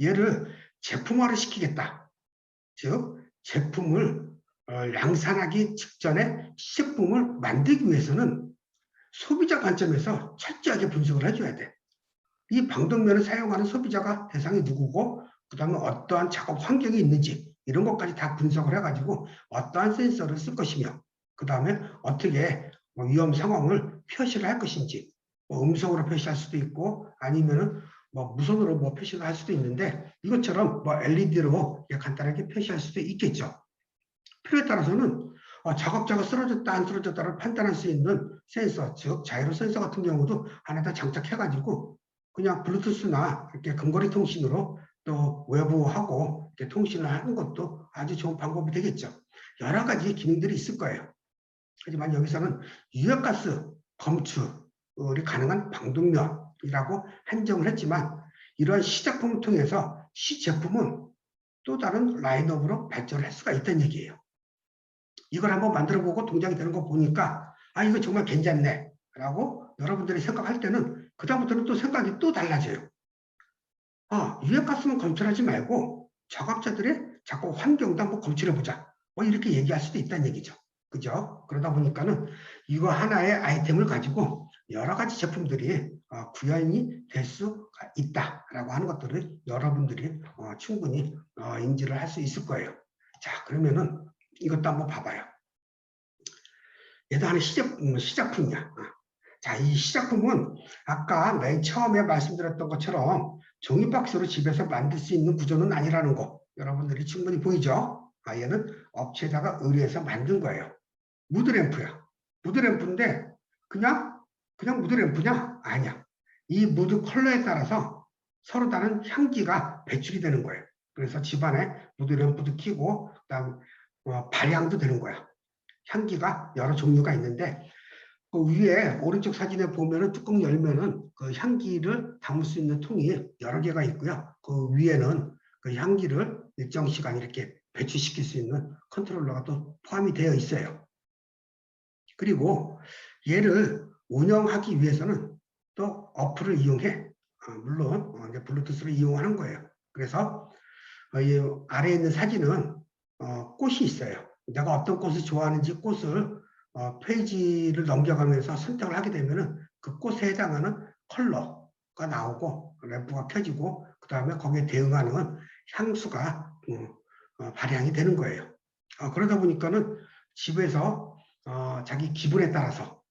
얘를 제품화를 시키겠다. 즉 제품을 양산하기 직전에 시제품을 만들기 위해서는 소비자 관점에서 철저하게 분석을 해줘야 돼. 이 방독면을 사용하는 소비자가 대상이 누구고 그 다음에 어떠한 작업 환경이 있는지 이런 것까지 다 분석을 해가지고 어떠한 센서를 쓸 것이며 그 다음에 어떻게 위험 상황을 표시를 할 것인지 음성으로 표시할 수도 있고 아니면은 무선으로 표시를 할 수도 있는데 이것처럼 LED로 간단하게 표시할 수도 있겠죠. 필요에 따라서는 작업자가 쓰러졌다 안 쓰러졌다를 판단할 수 있는 센서, 즉 자이로 센서 같은 경우도 하나 장착해가지고 그냥 블루투스나 이렇게 근거리 통신으로 또 외부하고 이렇게 통신을 하는 것도 아주 좋은 방법이 되겠죠. 여러 가지 기능들이 있을 거예요. 하지만 여기서는 유해가스 검출이 가능한 방독면이라고 한정을 했지만 이러한 시작품을 통해서 시제품은 또 다른 라인업으로 발전을 할 수가 있다는 얘기예요. 이걸 한번 만들어보고 동작이 되는 거 보니까 이거 정말 괜찮네 라고 여러분들이 생각할 때는 그다음부터는 또 생각이 또 달라져요. 유해가스만 검출하지 말고 작업자들의 작업 환경도 한번 검출해보자. 이렇게 얘기할 수도 있다는 얘기죠. 그죠? 그러다 보니까는 이거 하나의 아이템을 가지고 여러 가지 제품들이 구현이 될 수가 있다라고 하는 것들을 여러분들이 충분히 인지를 할 수 있을 거예요. 자, 그러면은 이것도 한번 봐봐요. 얘도 하나의 시작품이야. 자, 이 시작품은 아까 맨 처음에 말씀드렸던 것처럼 종이박스로 집에서 만들 수 있는 구조는 아니라는 거 여러분들이 충분히 보이죠? 얘는 업체에다가 의뢰해서 만든 거예요. 무드램프야. 무드램프인데 그냥 무드램프냐? 아니야. 이 무드 컬러에 따라서 서로 다른 향기가 배출이 되는 거예요. 그래서 집안에 무드램프도 켜고 그다음 발향도 되는 거야. 향기가 여러 종류가 있는데 그 위에 오른쪽 사진에 보면은 뚜껑 열면은 그 향기를 담을 수 있는 통이 여러 개가 있고요. 그 위에는 그 향기를 일정 시간 이렇게 배출시킬 수 있는 컨트롤러가 또 포함이 되어 있어요. 그리고 얘를 운영하기 위해서는 또 어플을 이용해. 물론 이제 블루투스를 이용하는 거예요. 그래서 이 아래에 있는 사진은 꽃이 있어요. 내가 어떤 꽃을 좋아하는지 꽃을 페이지를 넘겨가면서 선택을 하게 되면은 그 꽃에 해당하는 컬러가 나오고 램프가 켜지고 그 다음에 거기에 대응하는 향수가 발향이 되는 거예요. 그러다 보니까는 집에서 자기 기분에 따라서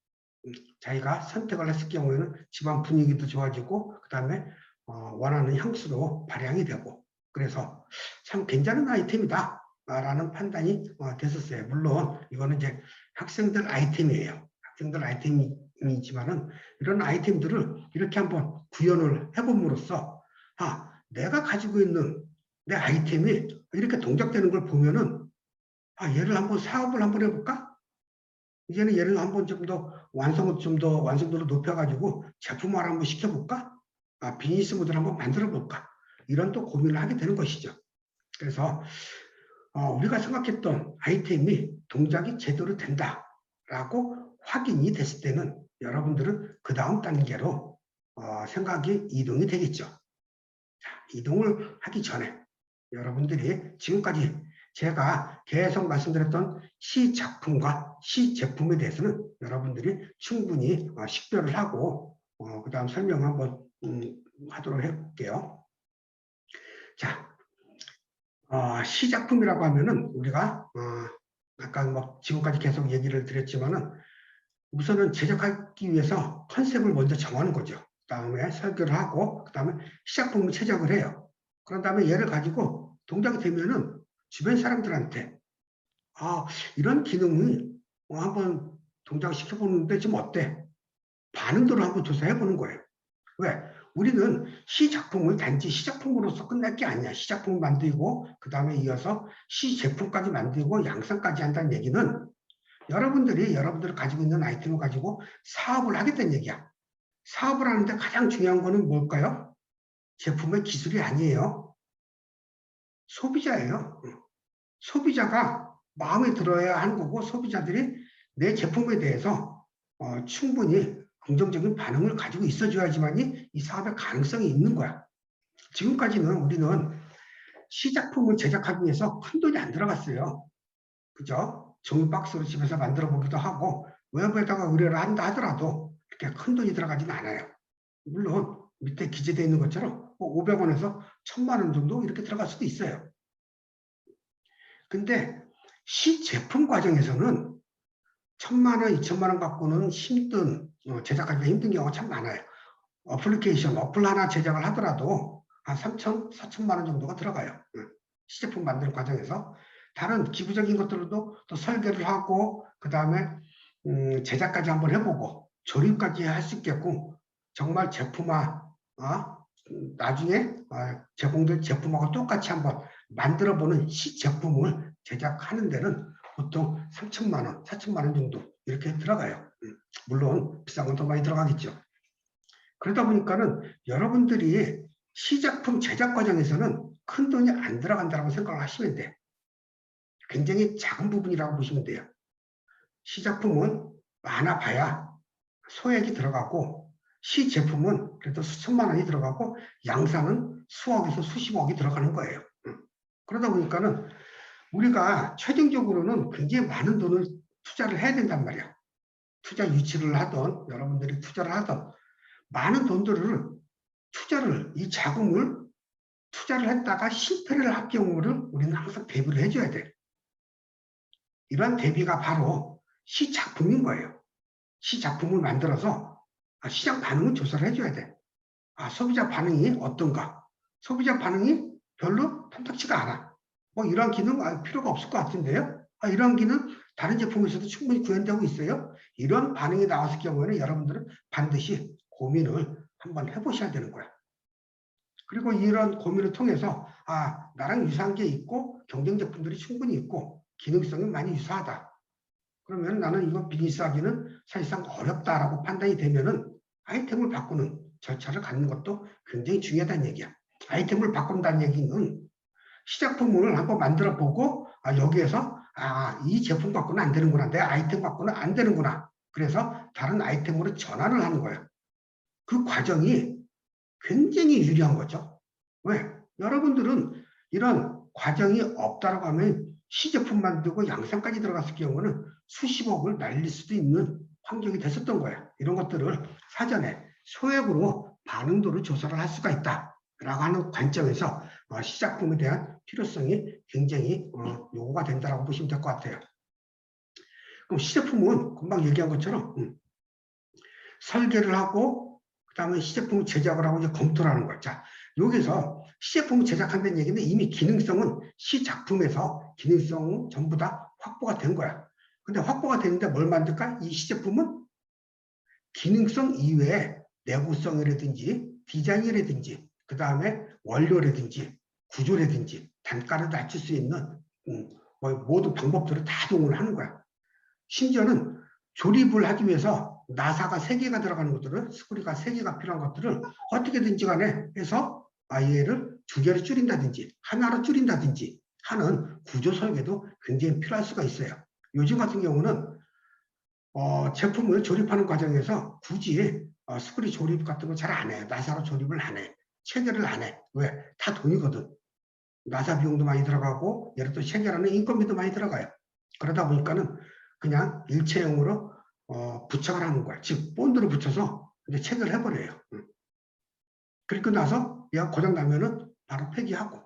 자기가 선택을 했을 경우에는 집안 분위기도 좋아지고 그 다음에 원하는 향수로 발향이 되고 그래서 참 괜찮은 아이템이다 라는 판단이 됐었어요. 물론 이거는 이제 학생들 아이템이에요. 학생들 아이템이지만은 이런 아이템들을 이렇게 한번 구현을 해봄으로써 내가 가지고 있는 내 아이템이 이렇게 동작되는 걸 보면은 얘를 한번 사업을 한번 해볼까? 이제는 얘를 한번 좀 더 완성도를 높여가지고 제품화를 한번 시켜볼까? 비즈니스 모델을 한번 만들어볼까? 이런 또 고민을 하게 되는 것이죠. 그래서 우리가 생각했던 아이템이 동작이 제대로 된다라고 확인이 됐을 때는 여러분들은 그 다음 단계로 생각이 이동이 되겠죠. 자, 이동을 하기 전에 여러분들이 지금까지 제가 계속 말씀드렸던 시작품과 시제품에 대해서는 여러분들이 충분히 식별을 하고 그 다음 설명 한번 하도록 해볼게요. 자, 시작품이라고 하면은 우리가 아까 뭐 지금까지 계속 얘기를 드렸지만은 우선은 제작하기 위해서 컨셉을 먼저 정하는 거죠. 그 다음에 설계를 하고 그 다음에 시작품을 제작을 해요. 그런 다음에 얘를 가지고 동작이 되면은 주변 사람들한테 이런 기능을 한번 동작시켜보는데 좀 어때? 반응도를 한번 조사해보는 거예요. 왜? 우리는 시작품을 단지 시작품으로서 끝날 게 아니야. 시작품을 만들고 그 다음에 이어서 시제품까지 만들고 양산까지 한다는 얘기는 여러분들이 가지고 있는 아이템을 가지고 사업을 하겠다는 얘기야. 사업을 하는데 가장 중요한 거는 뭘까요? 제품의 기술이 아니에요. 소비자예요. 소비자가 마음에 들어야 하는 거고 소비자들이 내 제품에 대해서 충분히 긍정적인 반응을 가지고 있어줘야지만이 이 사업의 가능성이 있는 거야. 지금까지는 우리는 시작품을 제작하기 위해서 큰 돈이 안 들어갔어요. 그죠? 종이 박스로 집에서 만들어 보기도 하고 외부에다가 의뢰를 한다 하더라도 그렇게 큰 돈이 들어가지는 않아요. 물론 밑에 기재되어 있는 것처럼 500원에서 1000만 원 정도 이렇게 들어갈 수도 있어요. 근데 시제품 과정에서는 1000만 원, 2000만 원 갖고는 제작하기가 힘든 경우가 참 많아요. 어플 하나 제작을 하더라도 한 3천, 4천만 원 정도가 들어가요. 시제품 만드는 과정에서. 다른 기부적인 것들도 또 설계를 하고 그 다음에 제작까지 한번 해보고 조립까지 할 수 있게끔 정말 나중에 제공된 제품하고 똑같이 한번 만들어보는 시제품을 제작하는 데는 보통 3천만 원, 4천만 원 정도 이렇게 들어가요. 물론 비싼 건 더 많이 들어가겠죠. 그러다 보니까는 여러분들이 시작품 제작 과정에서는 큰 돈이 안 들어간다고 생각을 하시면 돼. 굉장히 작은 부분이라고 보시면 돼요. 시작품은 많아봐야 소액이 들어가고 시제품은 그래도 수천만 원이 들어가고 양산은 수억에서 수십억이 들어가는 거예요. 그러다 보니까는 우리가 최종적으로는 굉장히 많은 돈을 투자를 해야 된단 말이야. 투자 유치를 하던 여러분들이 투자를 하던 많은 돈들을 이 자금을 투자를 했다가 실패를 할 경우를 우리는 항상 대비를 해줘야 돼. 이런 대비가 바로 시작품인 거예요. 시작품을 만들어서 시장 반응을 조사를 해줘야 돼. 소비자 반응이 어떤가? 소비자 반응이 별로 탐탁치가 않아. 이런 기능 필요가 없을 것 같은데요? 이런 기능 다른 제품에서도 충분히 구현되고 있어요. 이런 반응이 나왔을 경우에는 여러분들은 반드시 고민을 한번 해보셔야 되는 거야. 그리고 이런 고민을 통해서 나랑 유사한 게 있고 경쟁 제품들이 충분히 있고 기능성이 많이 유사하다. 그러면 나는 이거 비즈니스하기는 사실상 어렵다라고 판단이 되면은 아이템을 바꾸는 절차를 갖는 것도 굉장히 중요하다는 얘기야. 아이템을 바꾼다는 얘기는 시작품을 한번 만들어 보고 여기에서 이 제품 갖고는 안 되는구나. 내 아이템 갖고는 안 되는구나. 그래서 다른 아이템으로 전환을 하는 거예요. 그 과정이 굉장히 유리한 거죠. 왜? 여러분들은 이런 과정이 없다라고 하면 시제품 만들고 양산까지 들어갔을 경우는 수십억을 날릴 수도 있는 환경이 됐었던 거예요. 이런 것들을 사전에 소액으로 반응도를 조사를 할 수가 있다라고 하는 관점에서 시작품에 대한 필요성이 굉장히 요구가 된다라고 보시면 될 것 같아요. 그럼 시제품은 금방 얘기한 것처럼 설계를 하고 그다음에 시제품 제작을 하고 이제 검토를 하는 거죠. 자, 여기서 시제품을 제작한다는 얘기는 이미 기능성은 시작품에서 기능성은 전부 다 확보가 된 거야. 근데 확보가 되는데 뭘 만들까? 이 시제품은 기능성 이외에 내구성이라든지 디자인이라든지 그 다음에 원료라든지 구조라든지 단가를 낮출 수 있는 모든 방법들을 다 동원을 하는 거야. 심지어는 조립을 하기 위해서 나사가 3개가 들어가는 것들을 스크류가 3개가 필요한 것들을 어떻게든지 간에 해서 얘를 2개로 줄인다든지 하나로 줄인다든지 하는 구조 설계도 굉장히 필요할 수가 있어요. 요즘 같은 경우는 제품을 조립하는 과정에서 굳이 스크류 조립 같은 거 잘 안 해요. 나사로 조립을 안 해. 체결을 안 해. 왜? 다 돈이거든. 나사 비용도 많이 들어가고 예를 들어 체결하는 인건비도 많이 들어가요. 그러다 보니까는 그냥 일체형으로 부착을 하는 거야. 즉 본드를 붙여서 이제 체결해버려요. 그리고 나서 얘가 고장 나면은 바로 폐기하고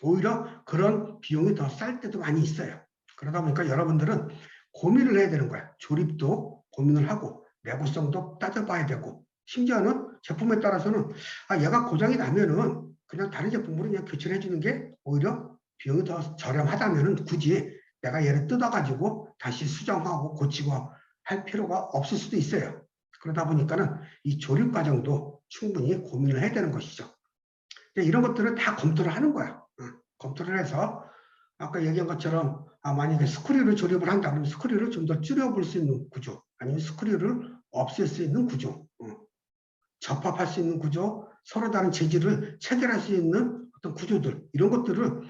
오히려 그런 비용이 더 쌀 때도 많이 있어요. 그러다 보니까 여러분들은 고민을 해야 되는 거야. 조립도 고민을 하고 내구성도 따져봐야 되고 심지어는 제품에 따라서는 얘가 고장이 나면은 그냥 다른 제품으로 그냥 교체를 해주는 게 오히려 비용이 더 저렴하다면은 굳이 내가 얘를 뜯어가지고 다시 수정하고 고치고 할 필요가 없을 수도 있어요. 그러다 보니까는 이 조립 과정도 충분히 고민을 해야 되는 것이죠. 이런 것들을 다 검토를 하는 거야. 검토를 해서 아까 얘기한 것처럼 만약에 스크류를 조립을 한다 그러면 스크류를 좀 더 줄여볼 수 있는 구조 아니면 스크류를 없앨 수 있는 구조 접합할 수 있는 구조 서로 다른 재질을 체결할 수 있는 어떤 구조들 이런 것들을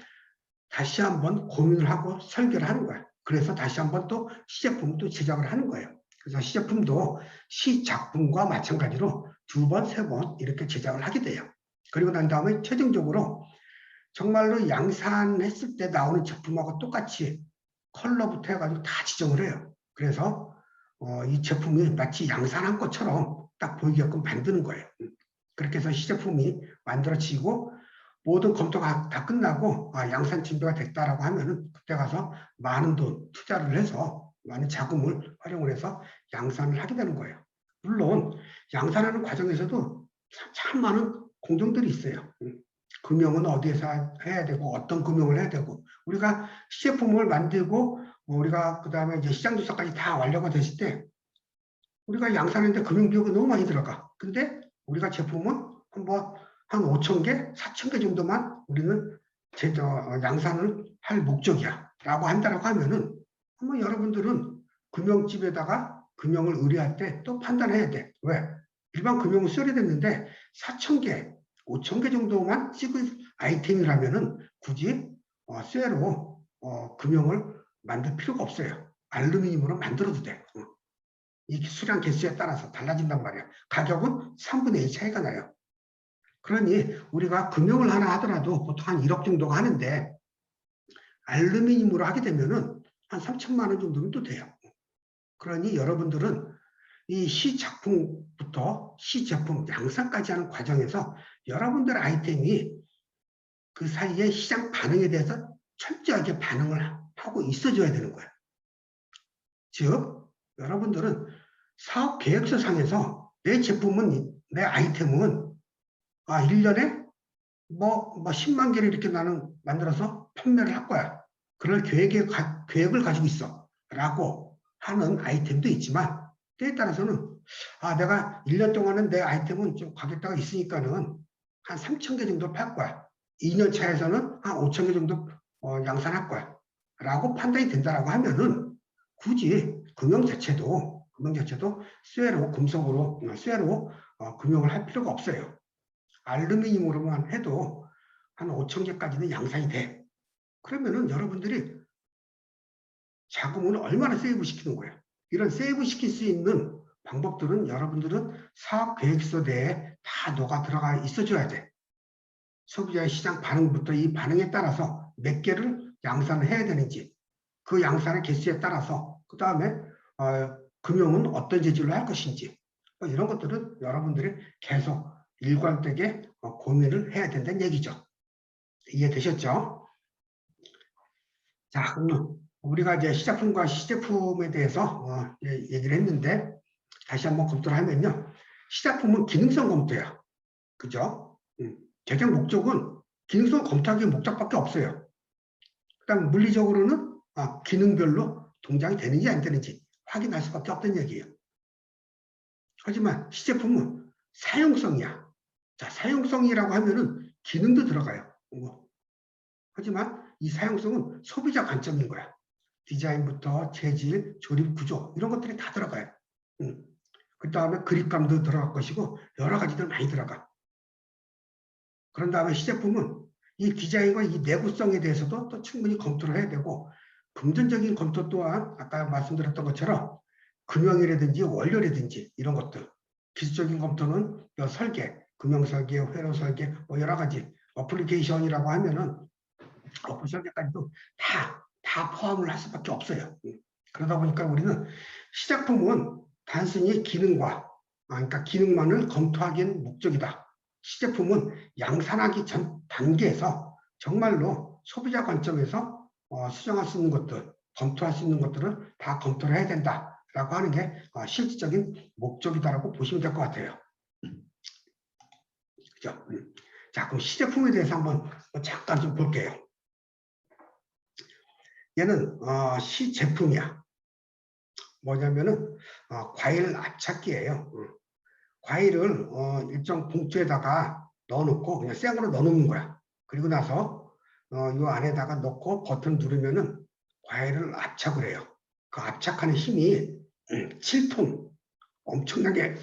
다시 한번 고민을 하고 설계를 하는 거야. 그래서 다시 한번 또 시제품을 또 제작을 하는 거예요. 그래서 시제품도 시작품과 마찬가지로 2번, 3번 이렇게 제작을 하게 돼요. 그리고 난 다음에 최종적으로 정말로 양산했을 때 나오는 제품하고 똑같이 컬러부터 해가지고 다 지정을 해요. 그래서 이 제품이 마치 양산한 것처럼 딱 보이게끔 만드는 거예요. 그렇게 해서 시제품이 만들어지고 모든 검토가 다 끝나고 양산 준비가 됐다라고 하면은 그때 가서 많은 돈 투자를 해서 많은 자금을 활용을 해서 양산을 하게 되는 거예요. 물론 양산하는 과정에서도 참 많은 공정들이 있어요. 금형은 어디에서 해야 되고 어떤 금형을 해야 되고 우리가 시제품을 만들고 우리가 그 다음에 이제 시장 조사까지 다 완료가 됐을 때 우리가 양산하는데 금형 비용이 너무 많이 들어가. 근데 우리가 제품은 한 5천 개, 4천 개 정도만 우리는 양산을 할 목적이야. 라고 한다라고 하면은 한번 여러분들은 금형집에다가 금형을 의뢰할 때 또 판단해야 돼. 왜? 일반 금형을 써야 됐는데 4천 개, 5천 개 정도만 찍을 아이템이라면은 굳이 쇠로 금형을 만들 필요가 없어요. 알루미늄으로 만들어도 돼. 이 수량 개수에 따라서 달라진단 말이야. 가격은 3분의 1 차이가 나요. 그러니 우리가 금형을 하나 하더라도 보통 한 1억 정도가 하는데 알루미늄으로 하게 되면은 한 3천만 원 정도면 또 돼요. 그러니 여러분들은 이 시작품부터 시제품 양산까지 하는 과정에서 여러분들 아이템이 그 사이에 시장 반응에 대해서 철저하게 반응을 하고 있어줘야 되는 거예요. 즉 여러분들은 사업 계획서 상에서 내 제품은 내 아이템은 1년에 10만 개를 이렇게 나는 만들어서 판매를 할 거야. 그럴 계획을 가지고 있어. 라고 하는 아이템도 있지만 때에 따라서는 내가 1년 동안은 내 아이템은 좀 가격대가 있으니까는 한 3천 개 정도 팔 거야. 2년 차에서는 한 5천 개 정도 양산할 거야. 라고 판단이 된다라고 하면은 굳이 금형 자체도 쇠로 금속으로 쇠로 금형을 할 필요가 없어요. 알루미늄으로만 해도 한 5천 개까지는 양산이 돼. 그러면은 여러분들이 자금을 얼마나 세이브 시키는 거예요. 이런 세이브 시킬 수 있는 방법들은 여러분들은 사업 계획서 내에 다 녹아 들어가 있어줘야 돼. 소비자의 시장 반응부터 이 반응에 따라서 몇 개를 양산을 해야 되는지 그 양산의 개수에 따라서 그 다음에 금형은 어떤 재질로 할 것인지 이런 것들은 여러분들이 계속 일관되게 고민을 해야 된다는 얘기죠. 이해되셨죠? 자, 그러면 우리가 이제 시작품과 시제품에 대해서 얘기를 했는데 다시 한번 검토를 하면요. 시작품은 기능성 검토야. 그죠? 제작 목적은 기능성 검토하기 목적밖에 없어요. 그다음 물리적으로는 기능별로 동작이 되는지 안 되는지 확인할 수밖에 없다는 얘기예요. 하지만 시제품은 사용성이야. 자, 사용성이라고 하면은 기능도 들어가요. 하지만 이 사용성은 소비자 관점인 거야. 디자인부터 재질, 조립 구조 이런 것들이 다 들어가요. 그 다음에 그립감도 들어갈 것이고 여러 가지들 많이 들어가. 그런 다음에 시제품은 이 디자인과 이 내구성에 대해서도 또 충분히 검토를 해야 되고, 금전적인 검토 또한 아까 말씀드렸던 것처럼 금형이라든지 원료라든지 이런 것들, 기술적인 검토는 설계, 금형 설계, 회로 설계, 뭐 여러 가지 어플리케이션이라고 하면은 어플 설계까지도 다 포함을 할 수밖에 없어요. 그러다 보니까 우리는 시작품은 단순히 기능과, 그러니까 기능만을 검토하기엔 목적이다. 시제품은 양산하기 전 단계에서 정말로 소비자 관점에서 수정할 수 있는 것들, 검토할 수 있는 것들을 다 검토를 해야 된다라고 하는 게 실질적인 목적이다라고 보시면 될 것 같아요. 그죠? 자, 그럼 시제품에 대해서 한번 잠깐 좀 볼게요. 얘는 시제품이야. 뭐냐면은 과일 압착기예요. 과일을 일정 봉투에다가 넣어놓고 그냥 생으로 넣어놓는 거야. 그리고 나서 이 안에다가 넣고 버튼 누르면은 과일을 압착을 해요. 그 압착하는 힘이 7톤, 엄청나게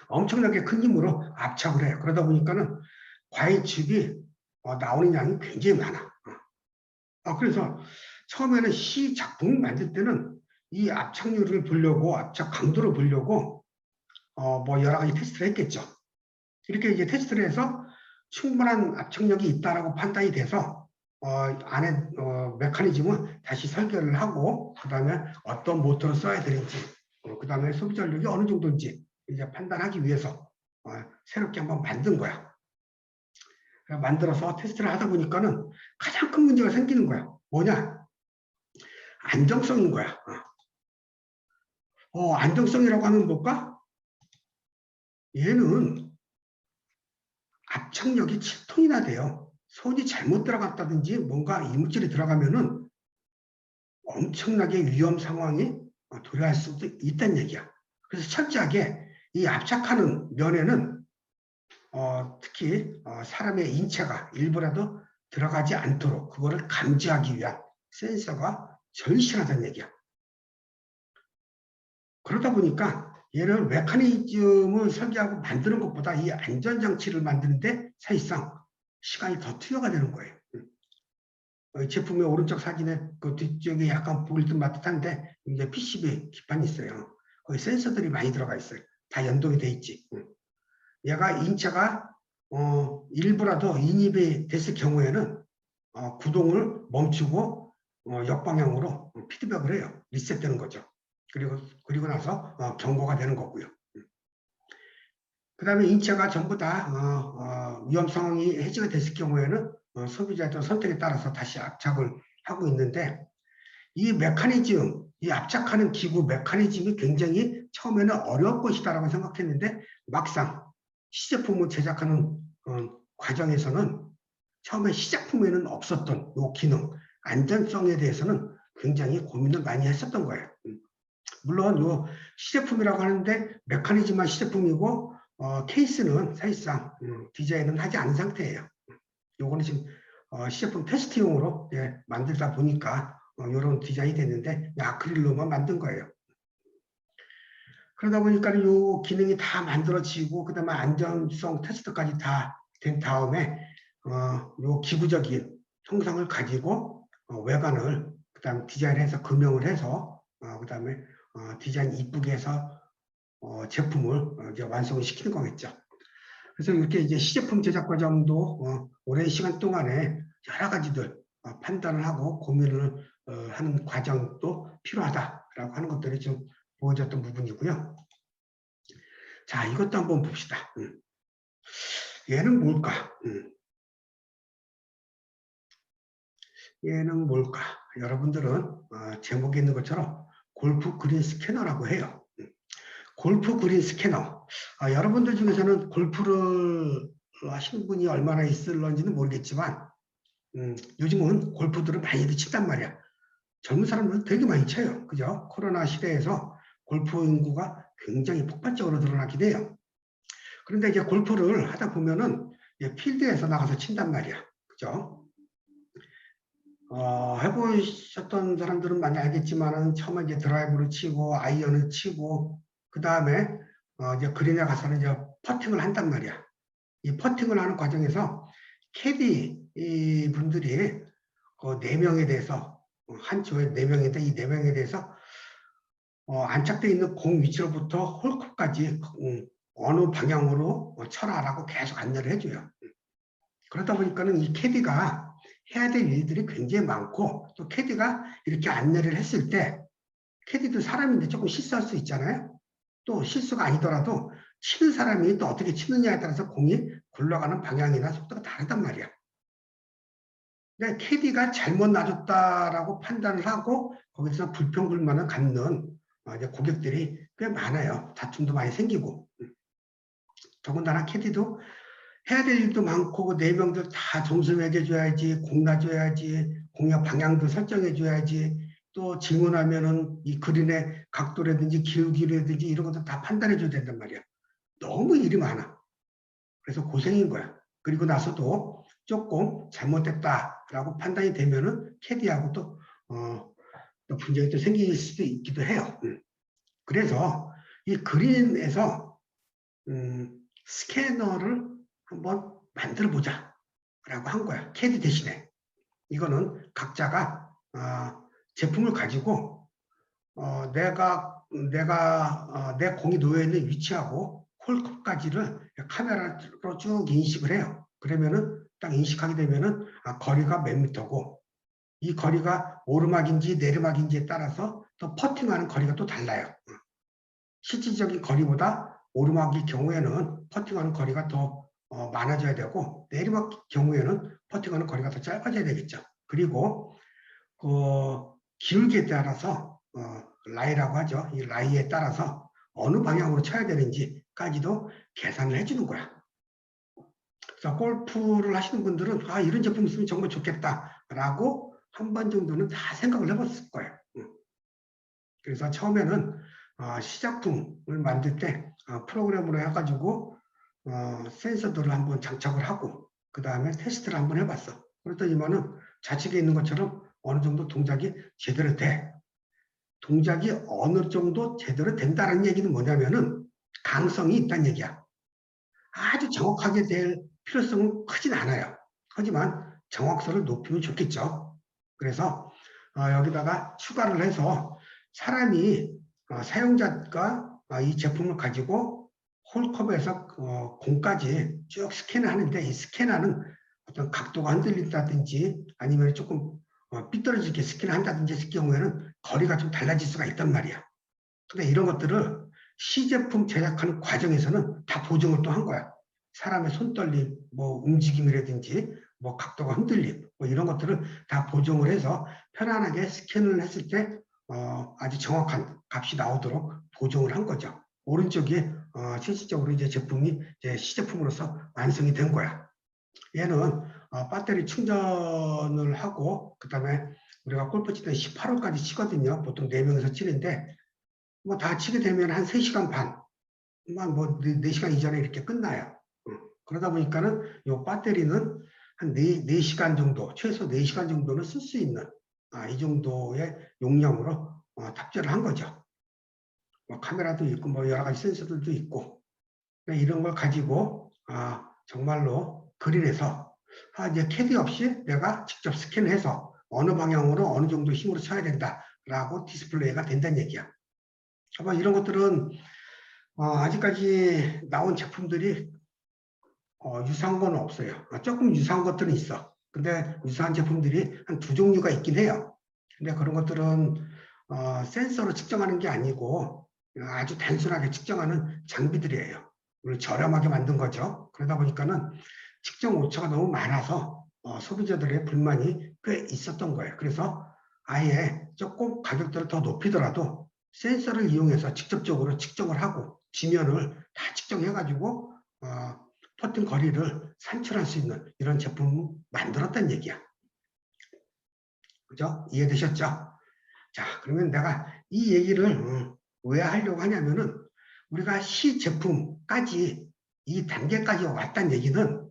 엄청나게 큰 힘으로 압착을 해요. 그러다 보니까는 과일즙이 나오는 양이 굉장히 많아. 그래서 처음에는 시 작품을 만들 때는 이 압착률을 보려고, 압착 강도를 보려고 뭐 여러 가지 테스트를 했겠죠. 이렇게 이제 테스트를 해서 충분한 압착력이 있다라고 판단이 돼서 안에 메커니즘은 다시 설계를 하고, 그 다음에 어떤 모터를 써야 되는지, 그 다음에 소비 전력이 어느 정도인지 이제 판단하기 위해서 새롭게 한번 만든 거야. 만들어서 테스트를 하다 보니까는 가장 큰 문제가 생기는 거야. 뭐냐? 안정성인 거야. 안정성이라고 하면 뭘까? 얘는 압착력이 7톤이나 돼요. 손이 잘못 들어갔다든지 뭔가 이물질이 들어가면은 엄청나게 위험 상황이 도래할 수도 있다는 얘기야. 그래서 철저하게 이 압착하는 면에는 특히 사람의 인체가 일부라도 들어가지 않도록 그거를 감지하기 위한 센서가 절실하다는 얘기야. 그러다 보니까 얘를 메커니즘을 설계하고 만드는 것보다 이 안전장치를 만드는데 사실상 시간이 더 투여가 되는 거예요. 제품의 오른쪽 사진에 그 뒤쪽에 약간 보일 듯 말듯한데 이제 PCB 기판이 있어요. 거기 센서들이 많이 들어가 있어요. 다 연동이 돼 있지. 얘가 인체가 일부라도 인입이 됐을 경우에는 구동을 멈추고 역방향으로 피드백을 해요. 리셋되는 거죠. 그리고 나서 경고가 되는 거고요. 그 다음에 인체가 전부 다 위험 상황이 해지가 됐을 경우에는 소비자의 선택에 따라서 다시 압착을 하고 있는데, 이 메커니즘, 이 압착하는 기구 메커니즘이 굉장히 처음에는 어려울 것이다라고 생각했는데, 막상 시제품을 제작하는 과정에서는 처음에 시작품에는 없었던 이 기능, 안전성에 대해서는 굉장히 고민을 많이 했었던 거예요. 물론 이 시제품이라고 하는데 메커니즘만 시제품이고 케이스는 사실상 디자인은 하지 않은 상태예요. 요거는 지금 시제품 테스트용으로 만들다 보니까 이런 디자인이 됐는데 아크릴로만 만든 거예요. 그러다 보니까 이 기능이 다 만들어지고 그다음에 안전성 테스트까지 다 된 다음에 이 기구적인 형상을 가지고 외관을 그다음 디자인해서 금형을 해서 그다음에 디자인 이쁘게 해서 제품을 이제 완성을 시키는 거겠죠. 그래서 이렇게 이제 시제품 제작 과정도 오랜 시간 동안에 여러 가지들 판단을 하고 고민을 하는 과정도 필요하다라고 하는 것들이 좀 보여졌던 부분이고요. 자, 이것도 한번 봅시다. 얘는 뭘까? 얘는 뭘까? 여러분들은 제목에 있는 것처럼 골프 그린 스캐너라고 해요. 골프 그린 스캐너. 여러분들 중에서는 골프를 하시는 분이 얼마나 있을런지는 모르겠지만 요즘은 골프들을 많이들 친단 말이야. 젊은 사람들은 되게 많이 쳐요. 그죠? 코로나 시대에서 골프 인구가 굉장히 폭발적으로 늘어나긴 해요. 그런데 이제 골프를 하다 보면은 필드에서 나가서 친단 말이야. 그죠? 해보셨던 사람들은 많이 알겠지만은 처음에 이제 드라이브를 치고 아이언을 치고 그 다음에 이제 그린에 가서는 이제 퍼팅을 한단 말이야. 이 퍼팅을 하는 과정에서 캐디 분들이 그 4명에 대해서 한 조에 4명인데 이 4명에 대해서 안착되어 있는 공 위치로부터 홀컵까지 어느 방향으로 쳐라라고 계속 안내를 해줘요. 그러다 보니까는 이 캐디가 해야 될 일들이 굉장히 많고 또 캐디가 이렇게 안내를 했을 때 캐디도 사람인데 조금 실수할 수 있잖아요. 또 실수가 아니더라도 치는 사람이 또 어떻게 치느냐에 따라서 공이 굴러가는 방향이나 속도가 다르단 말이야. 근데 캐디가 잘못 놔줬다라고 판단을 하고 거기서 불평불만을 갖는 이제 고객들이 꽤 많아요. 다툼도 많이 생기고. 더군다나 캐디도 해야 될 일도 많고 그 4명들 다 점수 매겨줘야지, 공 놔줘야지, 공략 방향도 설정해줘야지, 또 질문하면은 이 그린의 각도라든지 기울기라든지 이런 것도 다 판단해줘야 된단 말이야. 너무 일이 많아. 그래서 고생인 거야. 그리고 나서도 조금 잘못됐다라고 판단이 되면은 캐디하고 또 분쟁이 또 생길 수도 있기도 해요. 그래서 이 그린에서 스캐너를 한번 만들어 보자 라고 한 거야. 캐디 대신에. 이거는 각자가 제품을 가지고 내 공이 놓여있는 위치하고 홀컵까지를 카메라로 쭉 인식을 해요. 그러면은 딱 인식하게 되면은 거리가 몇 미터고 이 거리가 오르막인지 내리막인지에 따라서 또 퍼팅하는 거리가 또 달라요. 실질적인 거리보다 오르막일 경우에는 퍼팅하는 거리가 더 많아져야 되고 내리막 경우에는 퍼팅하는 거리가 더 짧아져야 되겠죠. 그리고 그 기울기에 따라서 라이라고 하죠. 이 라이에 따라서 어느 방향으로 쳐야 되는지까지도 계산을 해주는 거야. 그래서 골프를 하시는 분들은 이런 제품 있으면 정말 좋겠다라고 한 번 정도는 다 생각을 해봤을 거예요. 그래서 처음에는 시작품을 만들 때 프로그램으로 해가지고 센서들을 한번 장착을 하고 그 다음에 테스트를 한번 해봤어. 그랬더니만은 좌측에 있는 것처럼 어느 정도 동작이 제대로 돼. 동작이 어느 정도 제대로 된다는 얘기는 뭐냐면은 강성이 있다는 얘기야. 아주 정확하게 될 필요성은 크진 않아요. 하지만 정확도를 높이면 좋겠죠. 그래서 여기다가 추가를 해서 사람이 사용자가 이 제품을 가지고 홀컵에서 공까지 쭉 스캔을 하는데 이 스캔하는 어떤 각도가 흔들린다든지 아니면 조금 삐뚤어지게 스캔을 한다든지 했을 경우에는 거리가 좀 달라질 수가 있단 말이야. 근데 이런 것들을 시제품 제작하는 과정에서는 다 보증을 또 한 거야. 사람의 손떨림, 뭐 움직임이라든지 뭐 각도가 흔들림, 뭐 이런 것들을 다 보정을 해서 편안하게 스캔을 했을 때 아주 정확한 값이 나오도록 보정을 한 거죠. 오른쪽이 실질적으로 이제 제품이 이제 시제품으로서 완성이 된 거야. 얘는 배터리 충전을 하고 그다음에 우리가 골프 칠 때 18홀까지 치거든요. 보통 4명에서 치는데 뭐 다 치게 되면 한 3시간 반, 뭐 4시간 이전에 이렇게 끝나요. 그러다 보니까는 이 배터리는 한 4시간 정도, 최소 4시간 정도는 쓸 수 있는 이 정도의 용량으로 탑재를 한 거죠. 뭐 카메라도 있고 뭐 여러 가지 센서들도 있고 이런 걸 가지고 정말로 그린에서 이제 캐디 없이 내가 직접 스캔해서 어느 방향으로 어느 정도 힘으로 쳐야 된다라고 디스플레이가 된다는 얘기야. 아마 이런 것들은 아직까지 나온 제품들이 유사한 건 없어요. 조금 유사한 것들은 있어. 근데 유사한 제품들이 한 2종류가 있긴 해요. 근데 그런 것들은 센서로 측정하는 게 아니고 아주 단순하게 측정하는 장비들이에요. 저렴하게 만든 거죠. 그러다 보니까는 측정 오차가 너무 많아서 소비자들의 불만이 꽤 있었던 거예요. 그래서 아예 조금 가격대를 더 높이더라도 센서를 이용해서 직접적으로 측정을 하고 지면을 다 측정해가지고 퍼팅 거리를 산출할 수 있는 이런 제품을 만들었다는 얘기야. 그죠? 이해되셨죠? 자, 그러면 내가 이 얘기를 왜 하려고 하냐면은 우리가 시제품까지 이 단계까지 왔다는 얘기는